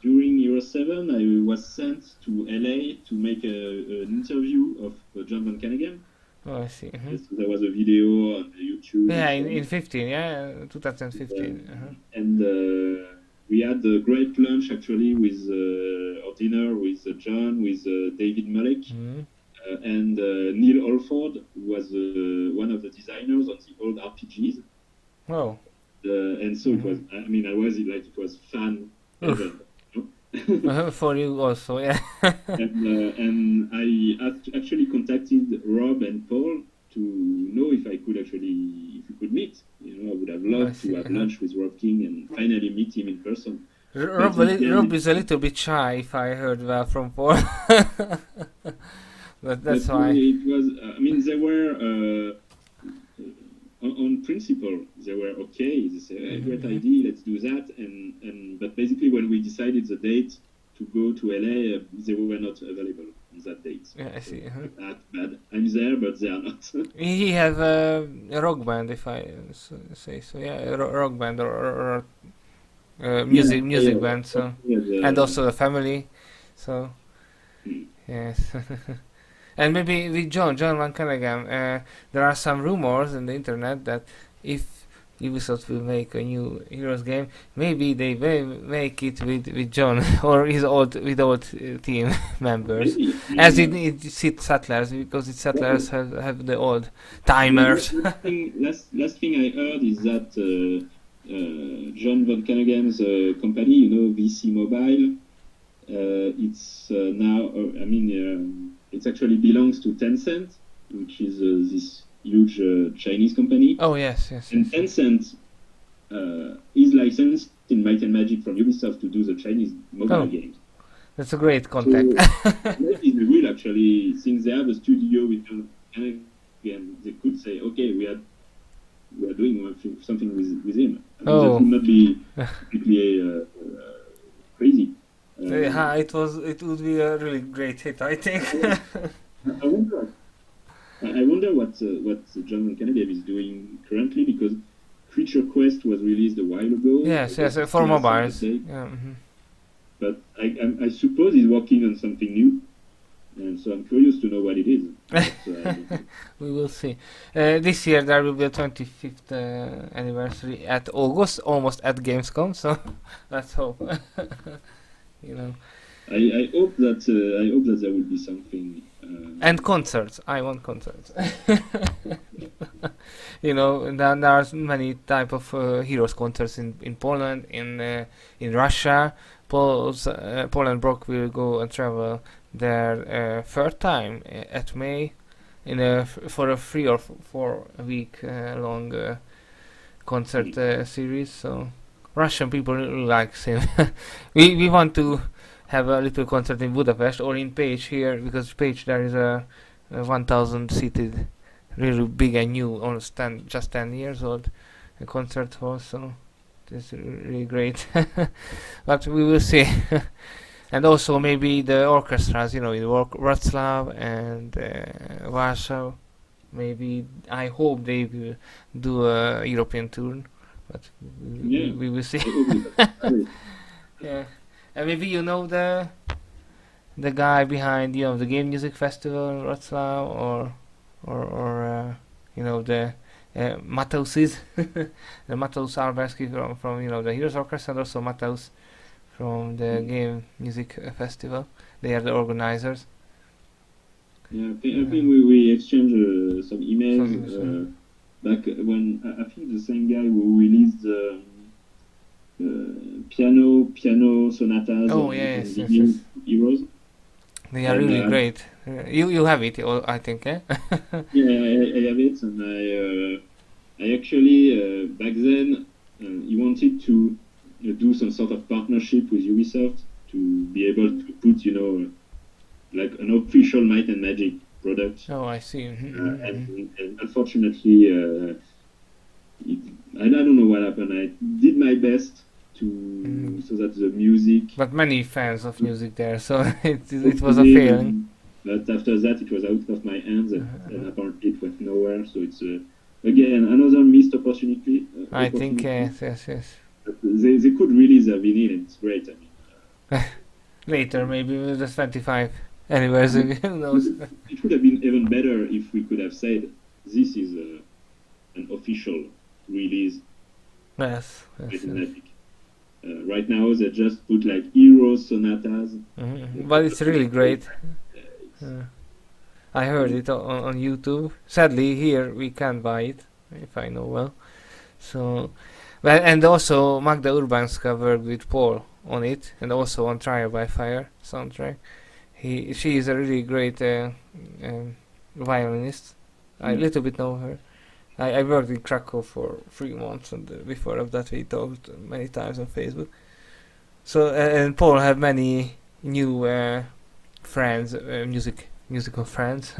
during Euro 7, I was sent to LA to make an interview of John Van Caneghem. Oh, I see. So there was a video on YouTube. Yeah, in 15, 2015. And we had a great lunch actually with or dinner with John, with David Mullick, and Neil Alford, who was one of the designers on the old RPGs. Oh. And so it was. I mean, it was fun. For you also, yeah. and I actually contacted Rob and Paul to know if we could meet. I would have loved to have lunch with Rob King and finally meet him in person. Rob is a little bit shy, if I heard well from Paul. but that's why. It was. I mean, they were. On principle, they were okay. They said, "Great idea, let's do that." But basically, when we decided the date to go to LA, they were not available on that date. Yeah, I see. That bad. I'm there, but they are not. He has a rock band, if I say so. Yeah, a rock band or music band. So and also a family. So yes. And maybe with John Van Caneghem, there are some rumors on the internet that if Ubisoft will make a new Heroes game, maybe they will make it with John or his old team members, as in Settlers, because Settlers have the old timers. Last thing I heard is that John Van Caneghem's company, VC Mobile, it's now. It actually belongs to Tencent, which is this huge Chinese company. Oh, yes. And Tencent is licensed in Might and Magic from Ubisoft to do the Chinese mobile games. That's a great contact. So maybe they will actually, since they have a studio with Caneghem, they could say, okay, we are doing something with him. That would not be completely crazy. It would be a really great hit, I think. I wonder what John Van Caneghem is doing currently, because Creature Quest was released a while ago. Yes, for mobiles. Yeah, But I suppose he's working on something new, and so I'm curious to know what it is. We will see. This year there will be a 25th anniversary at August, almost at Gamescom. So let's hope. I hope that there will be something. And concerts. I want concerts. There are many type of Heroes concerts in Poland, in Russia. Paul and Brock will go and travel their third time at May for a 3 or 4 week long concert series. So Russian people really like him. we want to have a little concert in Budapest or in Pécs here, because Pécs there is a 1,000 seated, really big and new, almost just 10 years old concert hall. So it's really great. But we will see. And also maybe the orchestras, in Wrocław and Warsaw. Maybe I hope they will do a European tour. But we will see. Yeah, and maybe the guy behind the Game Music Festival in Wrocław, or the Mateusz's, the Mateusz Alberski from the Heroes Orchestra, and also Mateusz from the Game Music Festival. They are the organizers. Yeah, I think we exchanged some emails. Back when I think the same guy who released piano sonatas. Oh yes. Heroes. They are really great. You have it, I think, eh? Yeah, I have it, and I actually back then he wanted to do some sort of partnership with Ubisoft to be able to put like an official Might and Magic product. Oh, I see. And unfortunately, I don't know what happened. I did my best to so that the music. But many fans of music there, so it was a failing. But after that, it was out of my hands, and apparently it went nowhere. So it's again another missed opportunity. I think yes. But they could release a vinyl, and it's great. I mean, later maybe with the 25 anniversary. Who knows? It would have been even better if we could have said this is an official release. Yes. Right now they just put like Heroes Sonatas. But it's really great. I heard it on YouTube. Sadly, here we can't buy it, if I know well. So, well, and also Magda Urbanska worked with Paul on it, and also on Trial by Fire soundtrack. She is a really great violinist. I a little bit know her. I worked in Krakow for 3 months, and before of that we talked many times on Facebook. So and Paul had many new friends, musical friends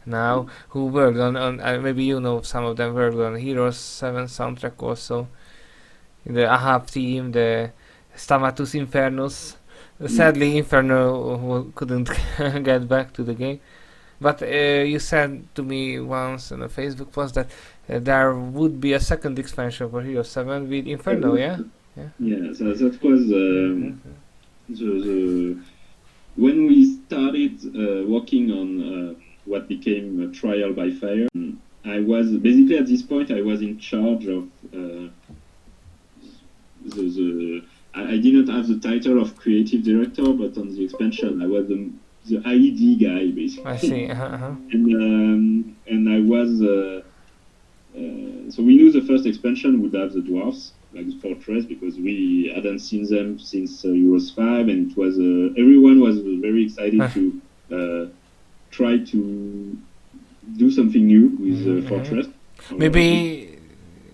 now who worked on maybe you know some of them worked on Heroes 7 soundtrack also. The Ahab team, the Stamatus Infernus. Sadly, Inferno couldn't get back to the game. But you said to me once on a Facebook post that there would be a second expansion for Hero 7 with Inferno, yeah? Yeah, so that was the when we started working on what became Trial by Fire. I was basically at this point I was in charge of I didn't have the title of creative director, but on the expansion I was the IED guy basically. I see. And I was so we knew the first expansion would have the dwarfs, like the fortress, because we hadn't seen them since Heroes 5, and it was everyone was very excited to try to do something new with fortress. Maybe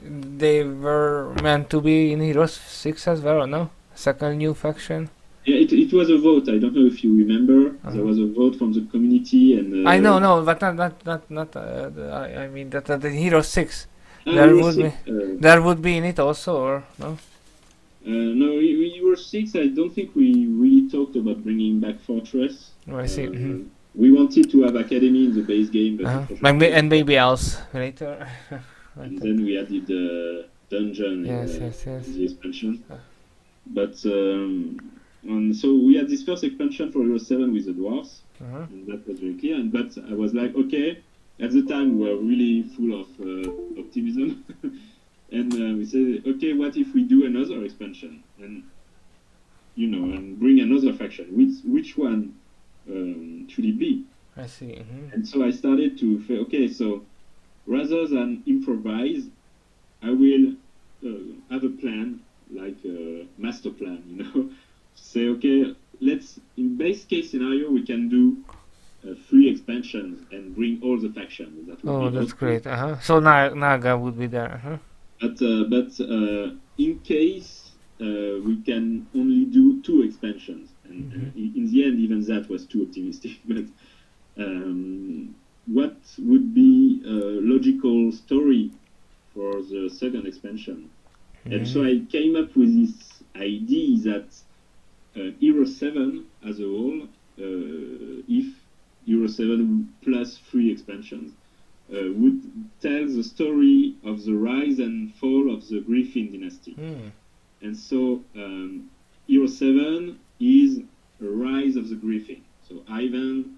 they were meant to be in Heroes 6 as well, no? Second new faction. Yeah, it was a vote. I don't know if you remember. There was a vote from the community, and I know, but not. I mean that in Hero 6, there would be in it also, or no? No, Hero 6. I don't think we really talked about bringing back Fortress. Oh, I see. We wanted to have Academy in the base game, but and maybe else later. And then we added the dungeon in the expansion. But so we had this first expansion for Hero 7 with the dwarfs, and that was very clear. But I was like, okay, at the time we were really full of optimism, and we said, okay, what if we do another expansion, and and bring another faction? Which one should it be? I see. And so I started to say, okay, so rather than improvise, I will have a plan, like a master plan, say, okay, let's, in base case scenario, we can do 3 expansions and bring all the factions. That's great. So Naga would be there. But in case we can only do 2 expansions, and in the end, even that was too optimistic. But what would be a logical story for the second expansion? And so I came up with this idea that Hero 7 as a whole, if Hero 7 plus 3 expansions, would tell the story of the rise and fall of the Griffin dynasty. And so Hero 7 is a rise of the Griffin. So Ivan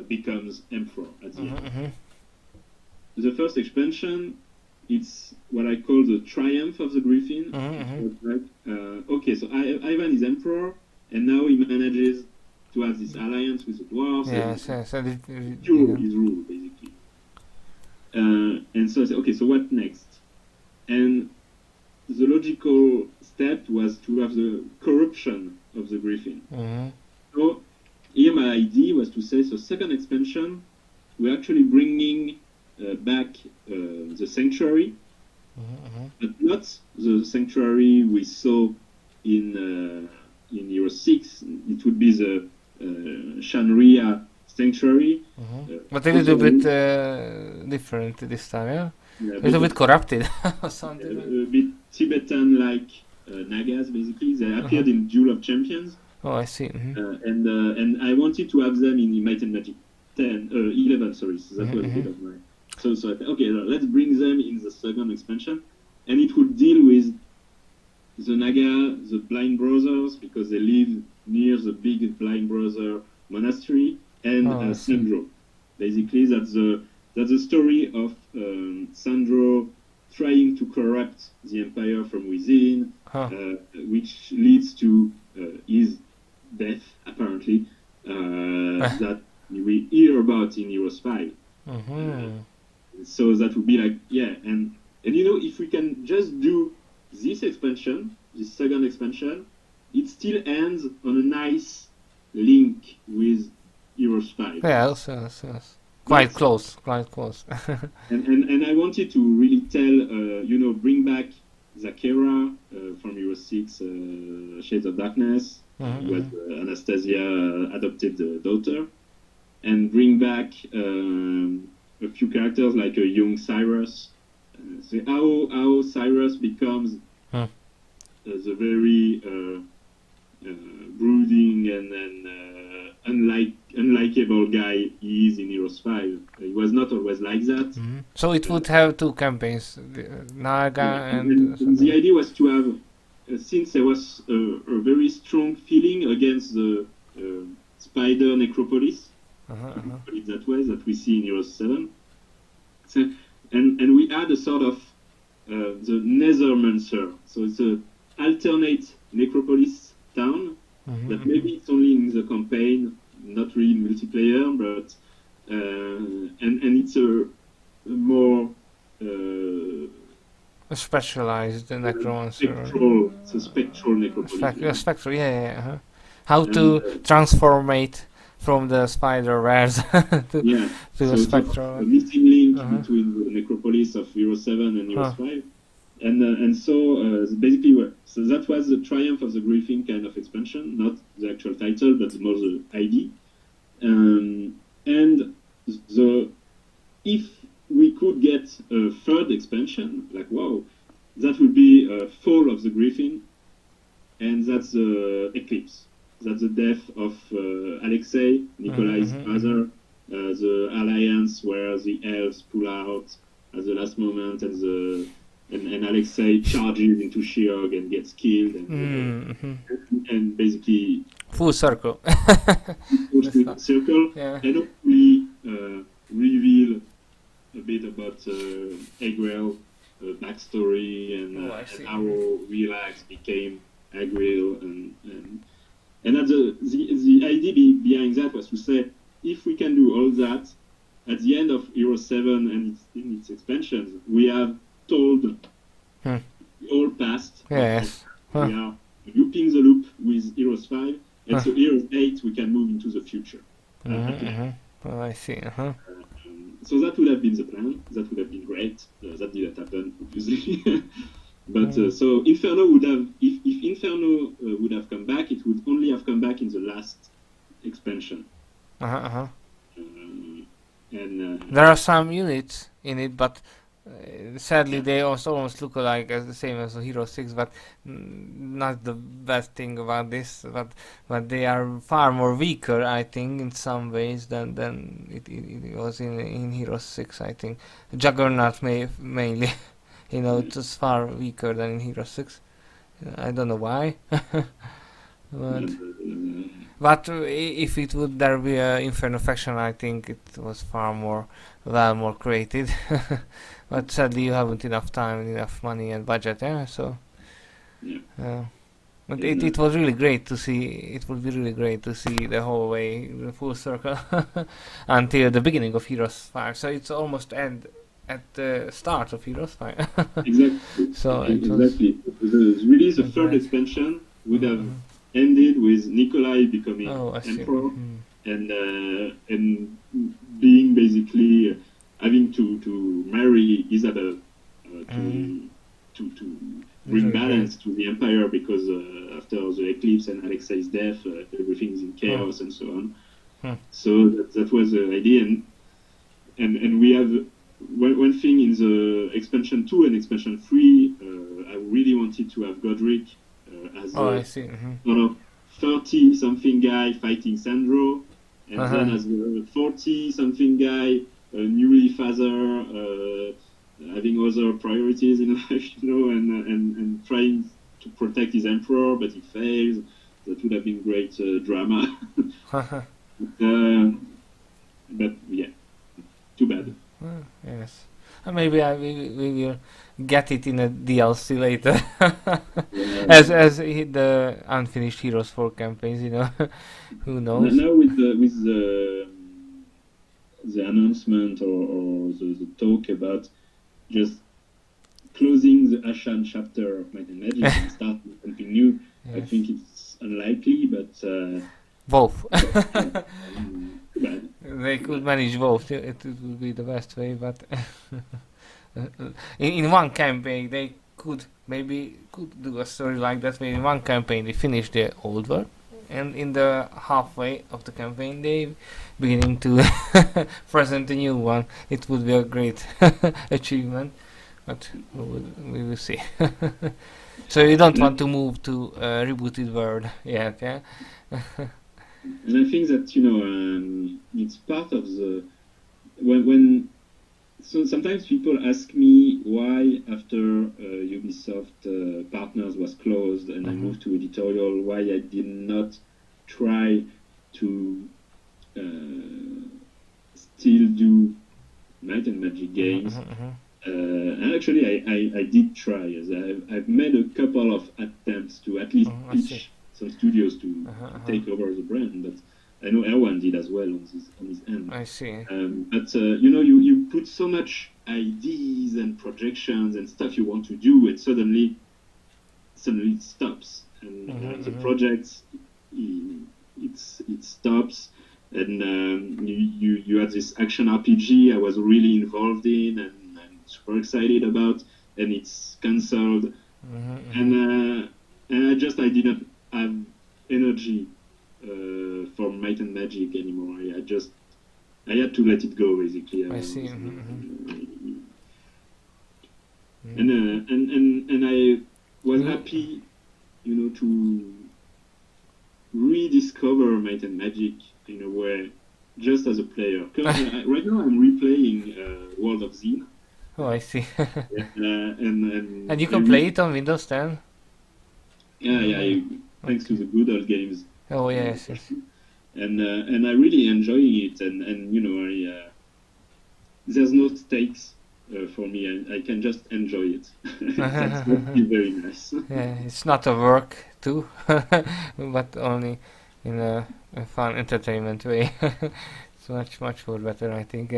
becomes emperor at the end. The first expansion, it's what I call the triumph of the Griffin. Okay, so Ivan is emperor, and now he manages to have this alliance with the dwarves. And his rule, basically. And so I said, okay, so what next? And the logical step was to have the corruption of the Griffin. So here my idea was to say, so second expansion, we're actually bringing back the sanctuary, but not the sanctuary we saw in Hero 6. It would be the Shanria sanctuary. But a little bit different this time, yeah? Yeah, A little bit corrupted or something. a bit Tibetan-like Nagas, basically. They appeared in Duel of Champions, Oh, I see. and I wanted to have them in Might and Magic 11. Sorry, so that was a bit of my. So I thought, okay, let's bring them in the second expansion, and it would deal with the Naga, the Blind Brothers, because they live near the big Blind Brother monastery, and Sandro. Basically, that's the story of Sandro trying to corrupt the empire from within, which leads to his death, apparently, that we hear about in Heroes 5. So that would be like, and if we can just do this expansion, this second expansion, it still ends on a nice link with Heroes 5. Yes. Quite close. and I wanted to really tell, bring back Zakera from Heroes 6, Shades of Darkness, who was Anastasia adopted daughter, and bring back a few characters like a young Cyrus. So how Cyrus becomes the very brooding and unlikable guy he is in Heroes 5. He was not always like that. So it would have two campaigns, Naga and the idea was to have, since there was a very strong feeling against the spider necropolis, put it that way, that we see in Heroes 7. So, and we add a sort of the Nethermancer. So it's a alternate necropolis town that maybe it's only in the campaign, not really in multiplayer, but and it's a more a specialized necromancer. It's a spectral necropolis. Spectral, How to transformate from the spider wares to the spectral. A missing link between the necropolis of Heroes 7 and Heroes 5. And so basically, so that was the triumph of the Griffin kind of expansion, not the actual title, but more the ID. And if we could get a third expansion, like that would be Fall of the Griffin, and that's the Eclipse. That's the death of Alexei, Nikolai's father, the alliance where the elves pull out at the last moment, and Alexei charges into Shiog and gets killed, and basically full circle. And hopefully reveal a bit about Egwell backstory and how Relax became Egwell, and the idea behind that was to say, if we can do all that at the end of Heroes 7 and in its expansions, we have told the all past. Yes. We are looping the loop with Heroes 5, and so Heroes 8 we can move into the future. Oh, I see. So that would have been the plan. That would have been great. That didn't happen, obviously. But so Inferno would have, if Inferno would have come back, it would only have come back in the last expansion. And there are some units in it, but sadly they also almost look like as the same as the Hero 6, but not the best thing about this. But they are far more weaker, I think, in some ways than it was in Hero 6. I think Juggernaut mainly. It was far weaker than in Hero 6. I don't know why. But if it would there be an Inferno faction, I think it was far more created. But sadly you haven't enough time, enough money and budget, so but it was really great to see. It would be really great to see the whole way, the full circle until the beginning of Heroes 5. So it's almost end at the start of Heroes 5. Exactly. So exactly. Really, the third expansion would have ended with Nikolai becoming emperor and being basically having to marry Isabel to bring balance to the empire, because after the eclipse and Alexei's death, everything is in chaos and so on. So that was the idea, and we have one thing in the expansion 2 and expansion 3, I really wanted to have Godric as I a see. sort of 30-something guy fighting Sandro, and Uh-huh. then as a 40-something guy, newly father, having other priorities in life, and trying to protect his emperor, but he fails. That would have been great drama. But yeah, too bad. Yes. Maybe we will get it in a DLC later, as the unfinished Heroes 4 campaigns. Who knows? Now with the announcement or the talk about just closing the Ashan chapter of Might and Magic and starting something new, I Yes. think it's unlikely, but Both. too bad. They could manage both. It would be the best way, but in one campaign they could do a story like that. Maybe in one campaign they finish the old work, and in the halfway of the campaign they beginning to present a new one. It would be a great achievement, but we will see. So you don't want to move to a rebooted world yet, yeah? And I think that it's part of the when so sometimes people ask me why after Ubisoft Partners was closed and I moved to editorial, why I did not try to still do Might and Magic games. And actually, I did try. As I've made a couple of attempts to at least pitch some studios to take over the brand, but I know Erwan did as well on his end. I see. But you put so much ideas and projections and stuff you want to do, and suddenly it stops, and the project it stops. And you had this action RPG I was really involved in and super excited about, and it's cancelled. And I didn't have energy for Might and Magic anymore. I had to let it go, basically. I see. And I was happy, to rediscover Might and Magic in a way, just as a player. Right now I'm replaying World of Zine. Oh, I see. And you can play it on Windows 10? Yeah, thanks to the good old games. Oh, yes. And I really enjoy it, and there's no stakes for me. I can just enjoy it. That's very nice. Yeah, it's not a work too, but only in a fun entertainment way. It's much more better, I think.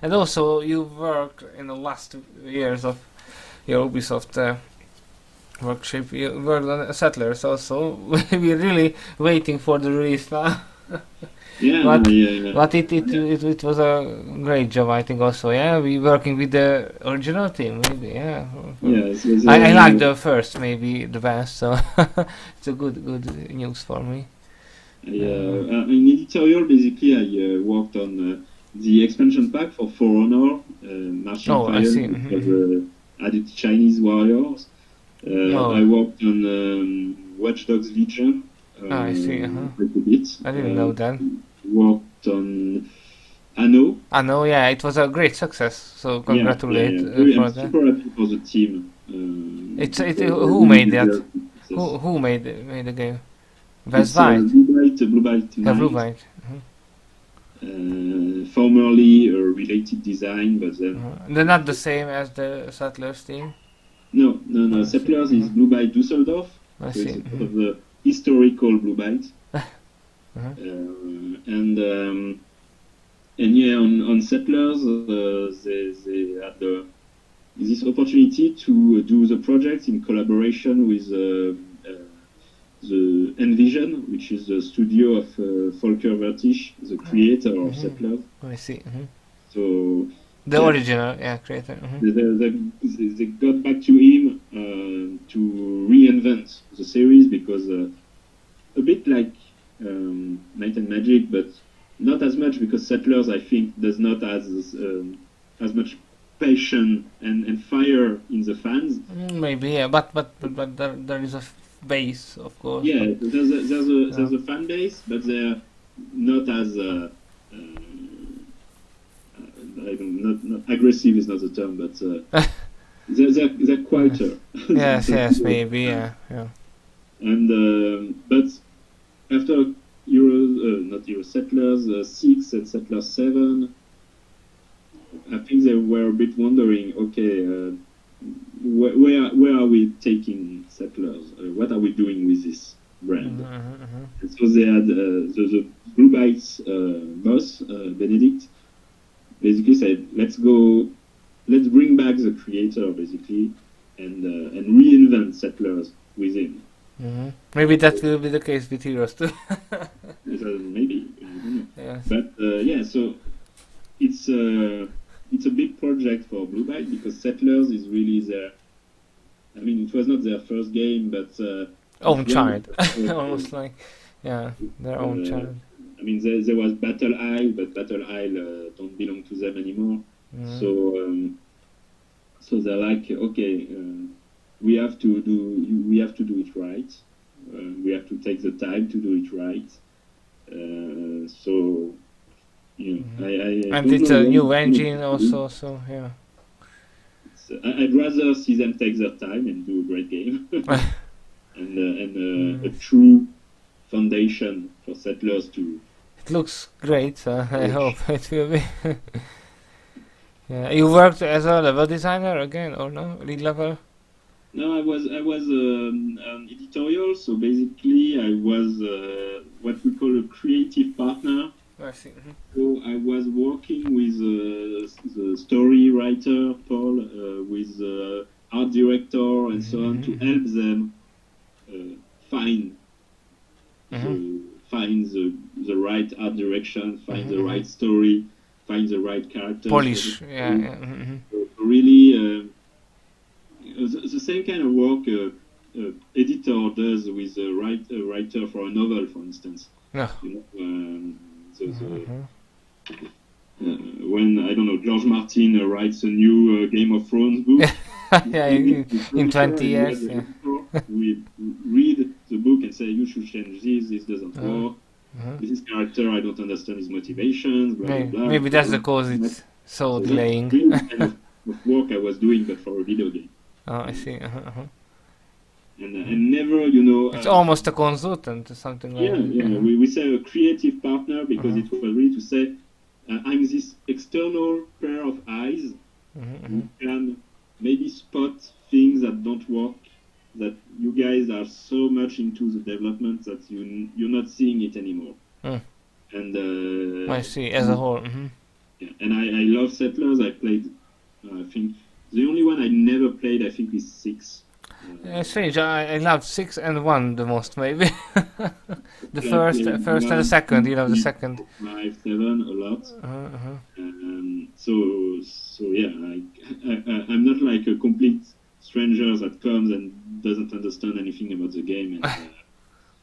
And also, you worked in the last years of your Ubisoft workshop. You worked on Settlers also. We're really waiting for the release now. But it was a great job, I think. Also, yeah, we working with the original team, maybe. Yeah. Yes. I like the first, maybe the best. So it's a good news for me. In editorial, basically, I worked on the expansion pack for For Honor, Marching Fire, I see. added Chinese warriors. I worked on Watch Dogs Legion. I see. Quite a bit. I didn't know that. Worked on Anno. Anno, yeah, it was a great success. So congratulate I'm for that. super happy for the team. Who made that? Who made the game? Best Buy. Blue Byte. Blue Byte. Formerly a related design, but then they're not the same as the Settlers team. No. Settlers is Blue Byte Dusseldorf. I so see. It's sort of the historical Blue Byte. And yeah, on Settlers, they had this opportunity to do the project in collaboration with the Envision, which is the studio of Volker Wertich, the creator of Settlers. I see. So the original, creator. They got back to him to reinvent the series, because a bit like Might and Magic, but not as much because Settlers, I think, does not have as much passion and fire in the fans. Maybe, yeah, but there is a base, of course. Yeah, there's a fan base, but they're not as not aggressive is not the term, but they're quieter. Yes, maybe, yeah. And but after not Euro Settlers 6 and Settlers 7, I think they were a bit wondering, okay, where are we taking Settlers? What are we doing with this brand? And so they had the Blue Bytes boss, Benedict, basically said, let's bring back the creator, basically, and reinvent Settlers with him. Maybe that will be the case with Heroes too. Maybe, I don't know. Yes. But so it's a big project for Blue Byte because Settlers is really their. I mean, it was not their first game, but own child, almost like, their own child. I mean, there was Battle Isle, but Battle Isle don't belong to them anymore. So they're like, okay, we have to do it right. We have to take the time to do it right. So, and it's a new engine also, so yeah. I'd rather see them take their time and do a great game, and a true foundation for Settlers to. It looks great, so I hope it will be. Yeah, you worked as a level designer again, or no? Lead level? No, I was editorial. So basically, I was what we call a creative partner. I see. So I was working with the story writer Paul, with the art director and so on, to help them find the right art direction, find the right story, find the right characters. Polish, So really, the same kind of work editor does with a writer for a novel, for instance. Yeah. When I don't know, George Martin writes a new Game of Thrones book. in 20 years. We read the book and say, you should change this doesn't work. This is character, I don't understand his motivations, blah, blah, blah. Maybe that's the cause it's so delaying. That's the kind of work I was doing, but for a video game. Oh, I see. And never, it's almost a consultant or something like that. Yeah. We say a creative partner because it was really to say, I'm this external pair of eyes who can maybe spot things that don't work, that you guys are so much into the development that you're not seeing it anymore. And I see, as a whole. Yeah, and I love Settlers. I played, I think, the only one I never played, I think, is 6. Strange, I loved 6 and 1 the most, maybe. The first and the second, the second. 5, 7, a lot. So yeah, I'm not like a complete stranger that comes and doesn't understand anything about the game. And,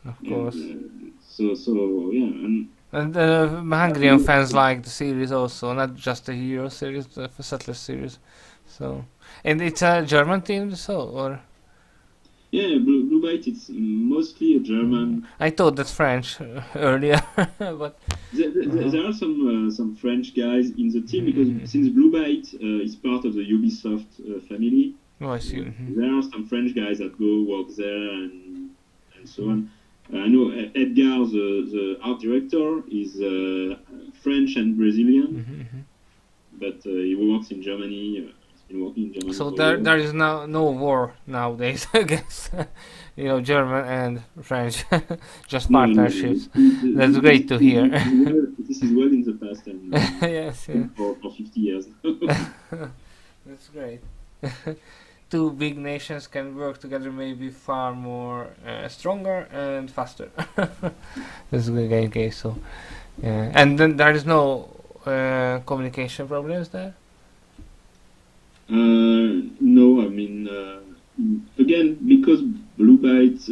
of course. So yeah, and Hungarian fans like the series also, not just the Hero series, the Settlers series. So, and it's a German team, so or. Yeah, Blue Byte, it's mostly a German. I thought that's French earlier, but there are some French guys in the team because since Blue Byte is part of the Ubisoft family, I see. There are some French guys that go work there and so on. I know Edgar, the art director, is French and Brazilian, but he works in Germany. So there is now no war nowadays, I guess. German and French, just partnerships. That's great to hear. This is well in the past and yes, for 50 years. That's great. Two big nations can work together maybe far more stronger and faster. That's a good case. So, and then there is no communication problems there. No, I mean, again, because Blue Byte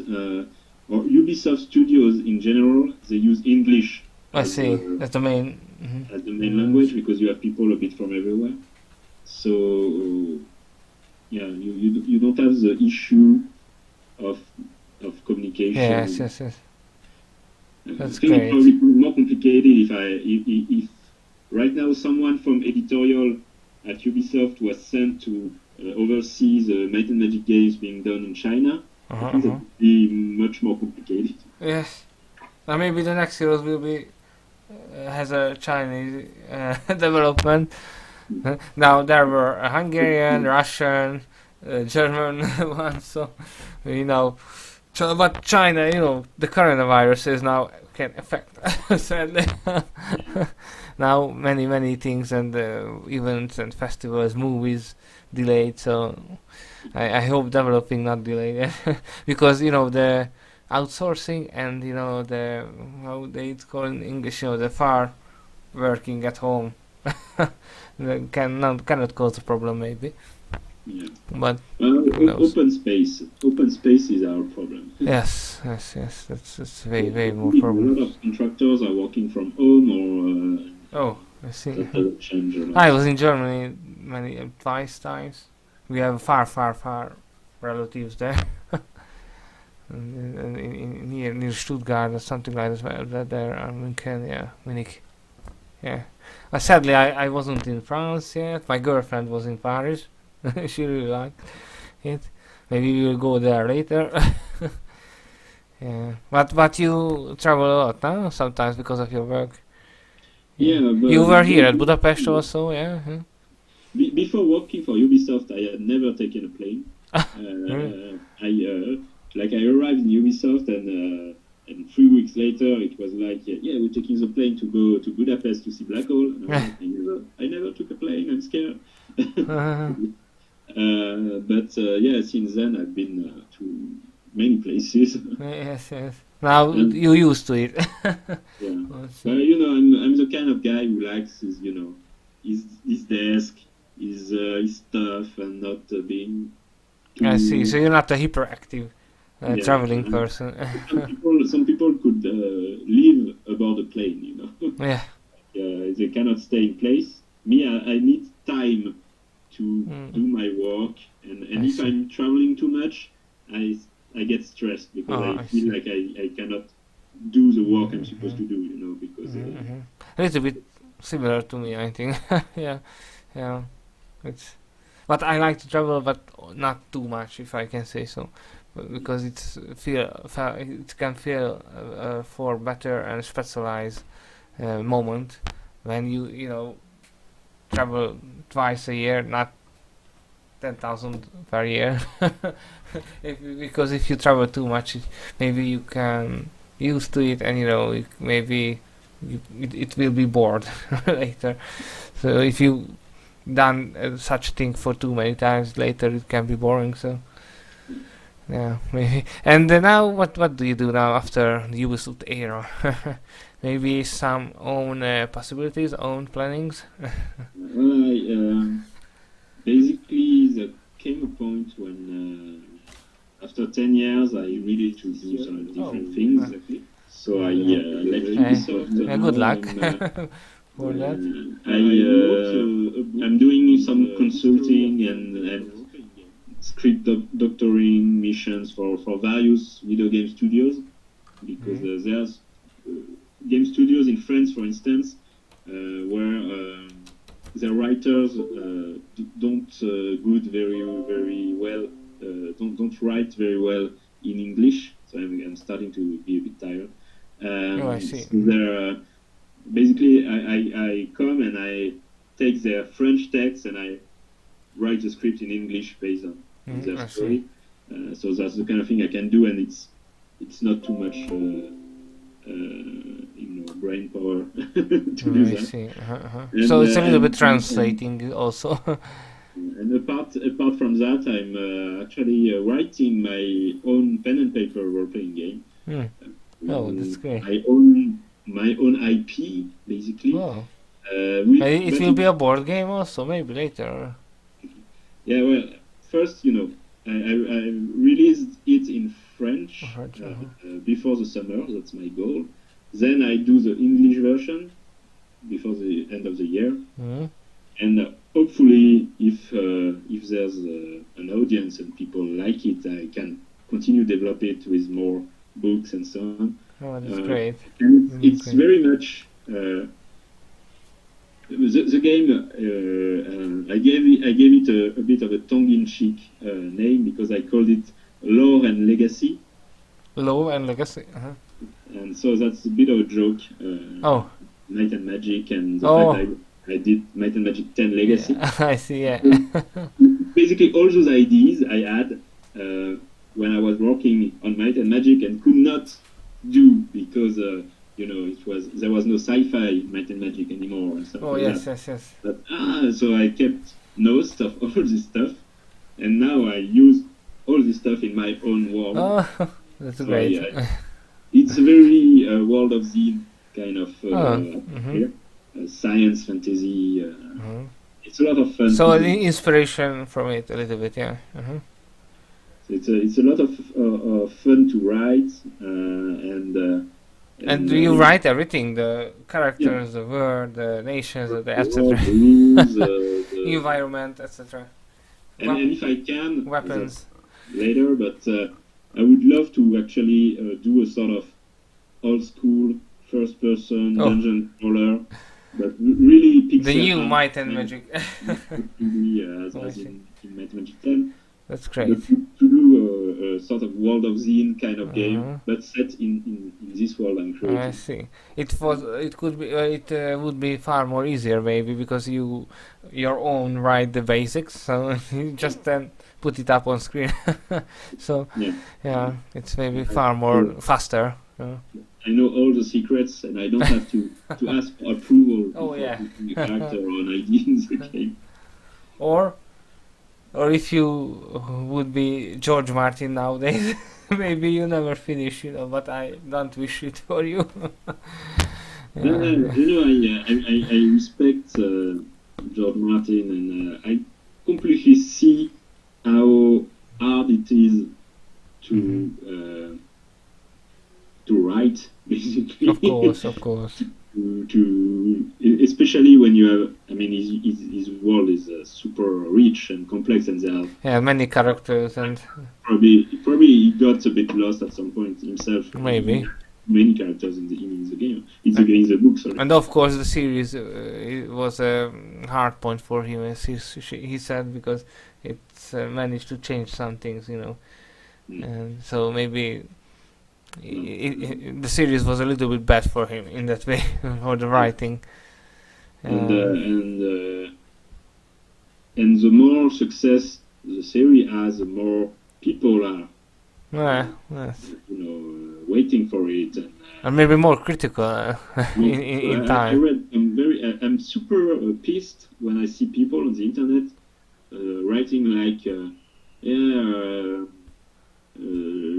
or Ubisoft studios in general, they use English I as see. That's the main. as the main language, because you have people a bit from everywhere. So yeah, you don't have the issue of communication. Yes, yes, yes. That's I think great. it probably be more complicated if right now someone from editorial at Ubisoft was sent to oversee the Might and Magic games being done in China. I think that would be much more complicated. Yes. Now maybe the next Heroes will be has a Chinese development. Now there were a Hungarian, Russian, German one, so you know. But China, you know, the coronavirus is now can affect sadly. Now many things and events and festivals, movies delayed. So I hope developing not delayed because you know the outsourcing and you know the how they call in English, you know, the far working at home cannot cause a problem maybe. Yeah. But open space is our problem. yes, that's very more problem. A lot of contractors are working from home or I see. that doesn't change a lot. I was in Germany twice times. We have far relatives there. near Stuttgart or something like that there Munich. Yeah. Sadly I wasn't in France yet. My girlfriend was in Paris. She really liked it. Maybe we will go there later. Yeah. But you travel a lot, huh? Sometimes because of your work. Yeah, but you were here at Budapest also, yeah? Huh? Before working for Ubisoft, I had never taken a plane. I arrived in Ubisoft and 3 weeks later it was like, yeah, we're taking the plane to go to Budapest to see Black Hole. And I never took a plane, I'm scared. But since then I've been to many places. Yes. Now you used to it. Yeah. I'm the kind of guy who likes his desk, his stuff, and not being. I see. So you're not a hyperactive traveling person. some people could live aboard a plane, you know. Yeah. They cannot stay in place. Me, I need time to do my work, and if I'm traveling too much, I get stressed because I feel like I cannot do the work I'm supposed to do, you know, because a little bit similar to me, I think. yeah. But I like to travel, but not too much, if I can say so, because it can feel for better and specialized moment when you know travel twice a year, not 10,000 per year. Because if you travel too much, maybe you can used to it, and you know maybe it will be bored later. So if you done such thing for too many times, later it can be boring. So yeah, maybe. And now what do you do now after the Ubisoft era? Maybe some own possibilities, own plannings. Basically, there came a point when after 10 years I really to do some different things. So I left Ubisoft. Good luck for that. I'm doing some consulting and script doctoring missions for various video game studios, because there's game studios in France, for instance, where their writers don't write very well in English. So I'm starting to be a bit tired. I see. So basically, I come and I take their French text and I write the script in English based on their story. So that's the kind of thing I can do, and it's not too much brain power to do that. See. So it's a little bit translating also. And apart from that, I'm actually writing my own pen and paper role-playing game. That's great. I own my own IP, basically. Oh. It will be a board game also, maybe later. Yeah, well, first, I released it in French before the summer. That's my goal. Then I do the English version before the end of the year, and hopefully, if there's an audience and people like it, I can continue develop it with more books and so on. Oh, that's great. And it's great. very much the game. I gave it a bit of a tongue-in-cheek name because I called it Lore and Legacy. Lore and Legacy. And so that's a bit of a joke. Might and Magic and the fact I did Might and Magic 10 Legacy. Yeah, I see, yeah. Basically, all those ideas I had when I was working on Might and Magic and could not do because there was no sci-fi Might and Magic anymore and stuff like that. Yes. But so I kept notes of all this stuff, and now I use all this stuff in my own world. Oh, that's great. It's a very World of Z kind of atmosphere. Science, fantasy. It's a lot of fun. So the inspiration from it a little bit, yeah. It's a lot of fun to write, and do you write everything? The characters, the world, the nations, the etc. The rules, the environment, etc. And if I can, weapons later, but I would love to actually do a sort of old school first-person dungeon crawler, but really pixel the new Might and Magic. As in Might and Magic 10. That's great. But to do a sort of World of Zine kind of game, but set in this world I'm creating. I see. It would be far more easier maybe because your own write the basics, so you just then put it up on screen. So yeah, it's maybe far more faster. I know all the secrets, and I don't have to ask for approval before putting the character or an idea in the game. Or if you would be George Martin nowadays, maybe you never finish, but I don't wish it for you. I respect George Martin, and I completely see how hard it is to write, basically. Of course. To especially when you have, his world is super rich and complex, and there are many characters, and probably he got a bit lost at some point himself. Maybe many characters in the game, in the book. Sorry. And of course, the series it was a hard point for him, as he said, because it's managed to change some things, and so maybe. The series was a little bit bad for him in that way for the writing, and the more success the series has, the more people are waiting for it, and maybe more critical in time. I'm super pissed when I see people on the internet writing like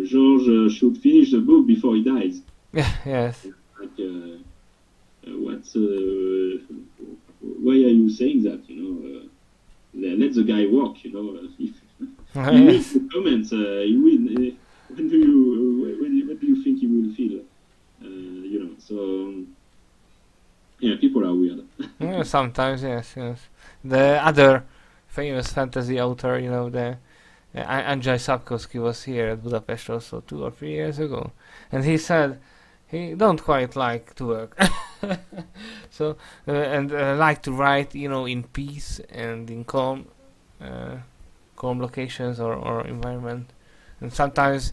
George should finish the book before he dies. Yes. Like, why are you saying that? Let the guy walk. If he reads the comments, he will. What do you think he will feel? So people are weird. Sometimes, yes. The other famous fantasy author, the. Andrzej Sapkowski was here at Budapest also 2 or 3 years ago, and he said he don't quite like to work, so and like to write, in peace and in calm locations or environment, and sometimes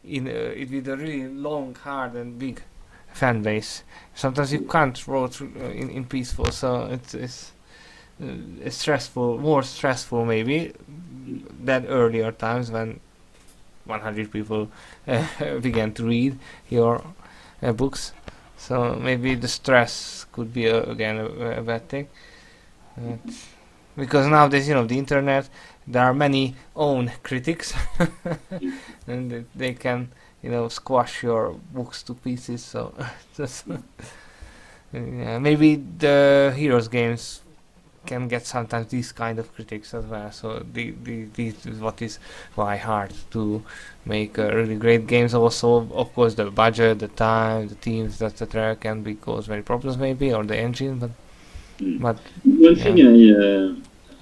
with a really long, hard and big fan base. Sometimes you can't write in peaceful, so it's stressful, more stressful maybe than earlier times when 100 people began to read your books. So maybe the stress could be again a bad thing. Because nowadays, the internet, there are many own critics, and they can, squash your books to pieces. So maybe the Heroes games can get sometimes these kind of critics as well. So this is what is why hard to make really great games. Also, of course, the budget, the time, the teams, etc. can be cause very problems maybe, or the engine. But one thing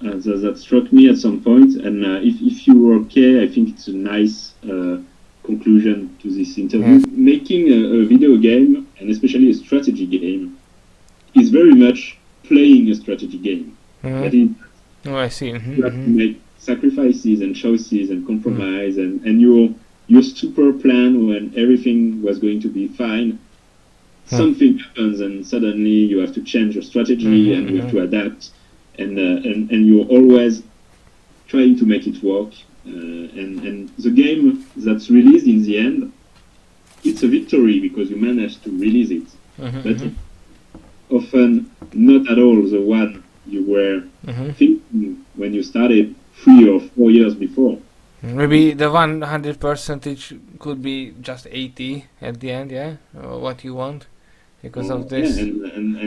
that struck me at some point, and if you were okay, I think it's a nice conclusion to this interview. Yes. Making a video game, and especially a strategy game, is very much playing a strategy game. That is, Oh, I see. you have to make sacrifices and choices and compromise, and your super plan when everything was going to be fine, something happens and suddenly you have to change your strategy and you have to adapt, and you're always trying to make it work. And the game that's released in the end, it's a victory because you managed to release it. But it's often not at all the one you were thinking when you started 3 or 4 years before. Maybe the 100% could be just 80 at the end, yeah? What you want because of this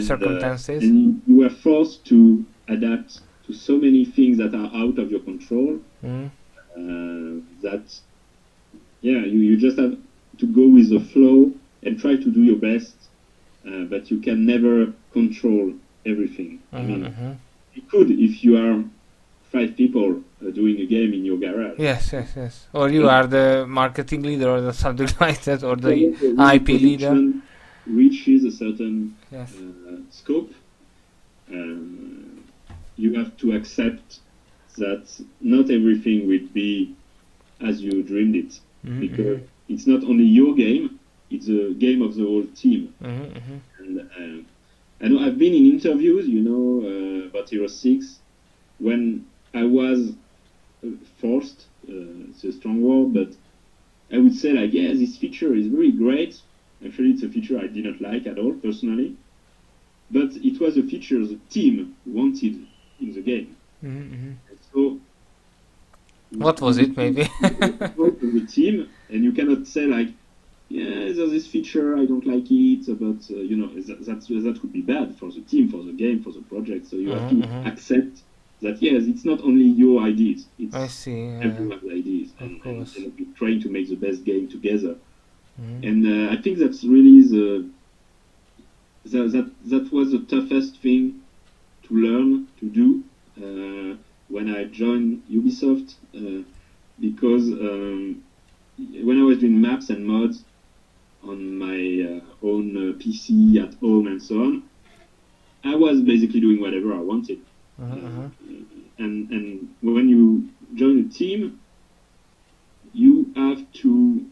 circumstances. And you were forced to adapt to so many things that are out of your control. That you just have to go with the flow and try to do your best, but you can never control everything. I mean, you could if you are 5 people doing a game in your garage. Yes. Or you are the marketing leader or something like that, or the IP leader. Reaches a certain scope. You have to accept that not everything will be as you dreamed it, because it's not only your game; it's a game of the whole team. And I know I've been in interviews, about Hero 6, when I was forced. It's a strong word, but I would say this feature is really great. Actually, it's a feature I did not like at all personally, but it was a feature the team wanted in the game. So, what was it, maybe? the team, and you cannot say there's this feature, I don't like it, but that could be bad for the team, for the game, for the project. So you have to accept that it's not only your ideas, it's everyone's ideas, and you're trying to make the best game together. And I think that's really that was the toughest thing to learn to do when I joined Ubisoft, because when I was doing maps and mods on my own PC at home and so on, I was basically doing whatever I wanted. And when you join a team, you have to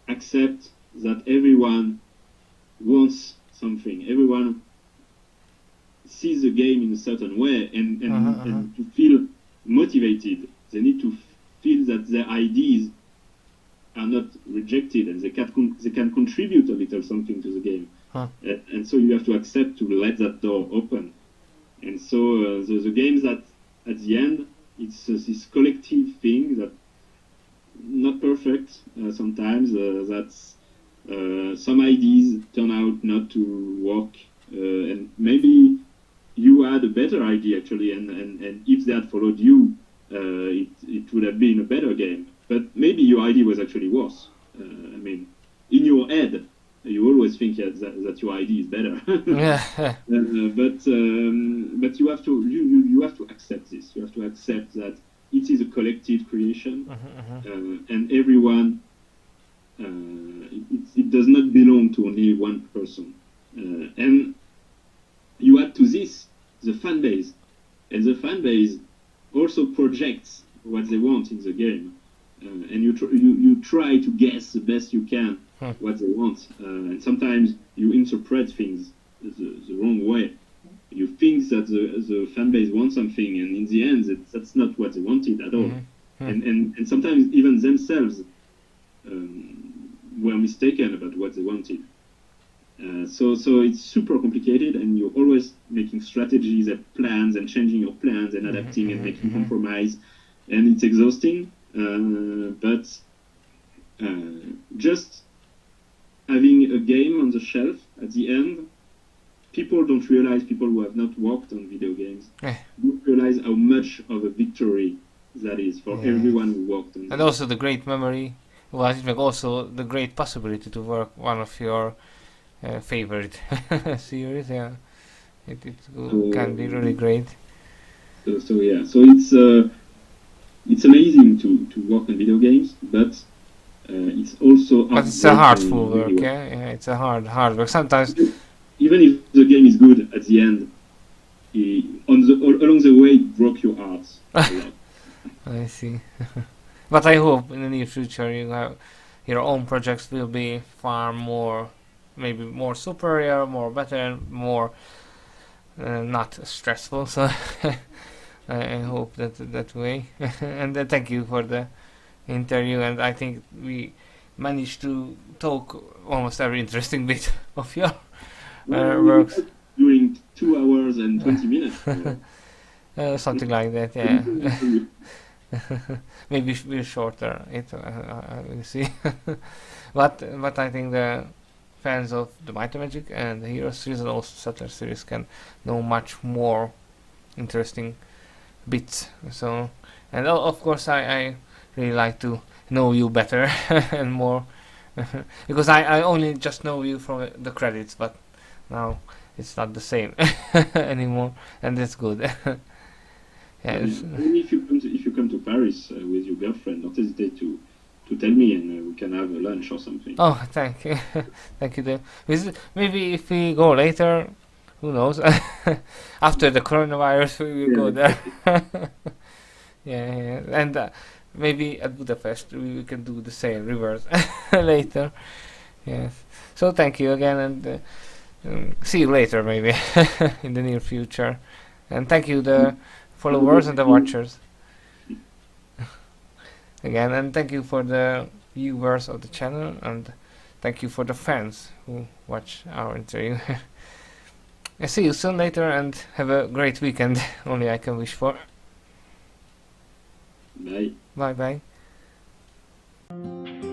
accept that everyone wants something. Everyone sees the game in a certain way, and to feel motivated, they need to feel that their ideas are not rejected, and they can contribute a little something to the game. And so you have to accept to let that door open. And so the games that at the end, it's this collective thing that not perfect sometimes, that's some ideas turn out not to work, and maybe you had a better idea actually, and if they had followed you, it would have been a better game, but maybe your idea was actually worse. I mean, in your head you always think that your idea is better. But you have to accept this. You have to accept that it is a collective creation, and everyone, it does not belong to only one person. And you add to this the fan base, and the fan base also projects what they want in the game, and you try to guess the best you can what they want, and sometimes you interpret things the wrong way. You think that the fan base wants something, and in the end, that's not what they wanted at all. And sometimes even themselves were mistaken about what they wanted. So it's super complicated, and you're always making strategies and plans, and changing your plans, and adapting, and making compromise, and it's exhausting. But just having a game on the shelf at the end, people don't realize, people who have not worked on video games, Eh. don't realize how much of a victory that is for Yeah. everyone who worked on And it. also the great memory, well, it makes also the great possibility to work one of your favorite series. Yeah, it can be really great. So yeah, so it's amazing to work on video games, but it's also But it's a hard heartbreaking full work. really Yeah, it's a hard work. Sometimes even if the game is good at the end, along the way it broke your heart a lot. I see. But I hope in the near future you have your own projects will be far more, maybe more superior, more better, more not stressful. So I hope that way. And thank you for the interview. And I think we managed to talk almost every interesting bit of your works. During 2 hours and 20 minutes. Something like that. Yeah. Maybe we'll shorter it. We'll see. but I think the fans of the Might and Magic and the Hero series and also Settler series can know much more interesting bits. So, and of course I really like to know you better and more because I only just know you from the credits, but now it's not the same anymore, and that's good. Yes. If you come to Paris with your girlfriend, don't hesitate to tell me, and we can have a lunch or something. Oh, thank you, thank you. Maybe if we go later, who knows? After the coronavirus, we will go there. yeah, and maybe at Budapest we can do the same reverse later. Yes. So thank you again, and see you later, maybe in the near future. And thank you the followers and the watchers again, and thank you for the viewers of the channel, and thank you for the fans who watch our interview. I see you soon later, and have a great weekend. Only I can wish for. Bye. Bye bye.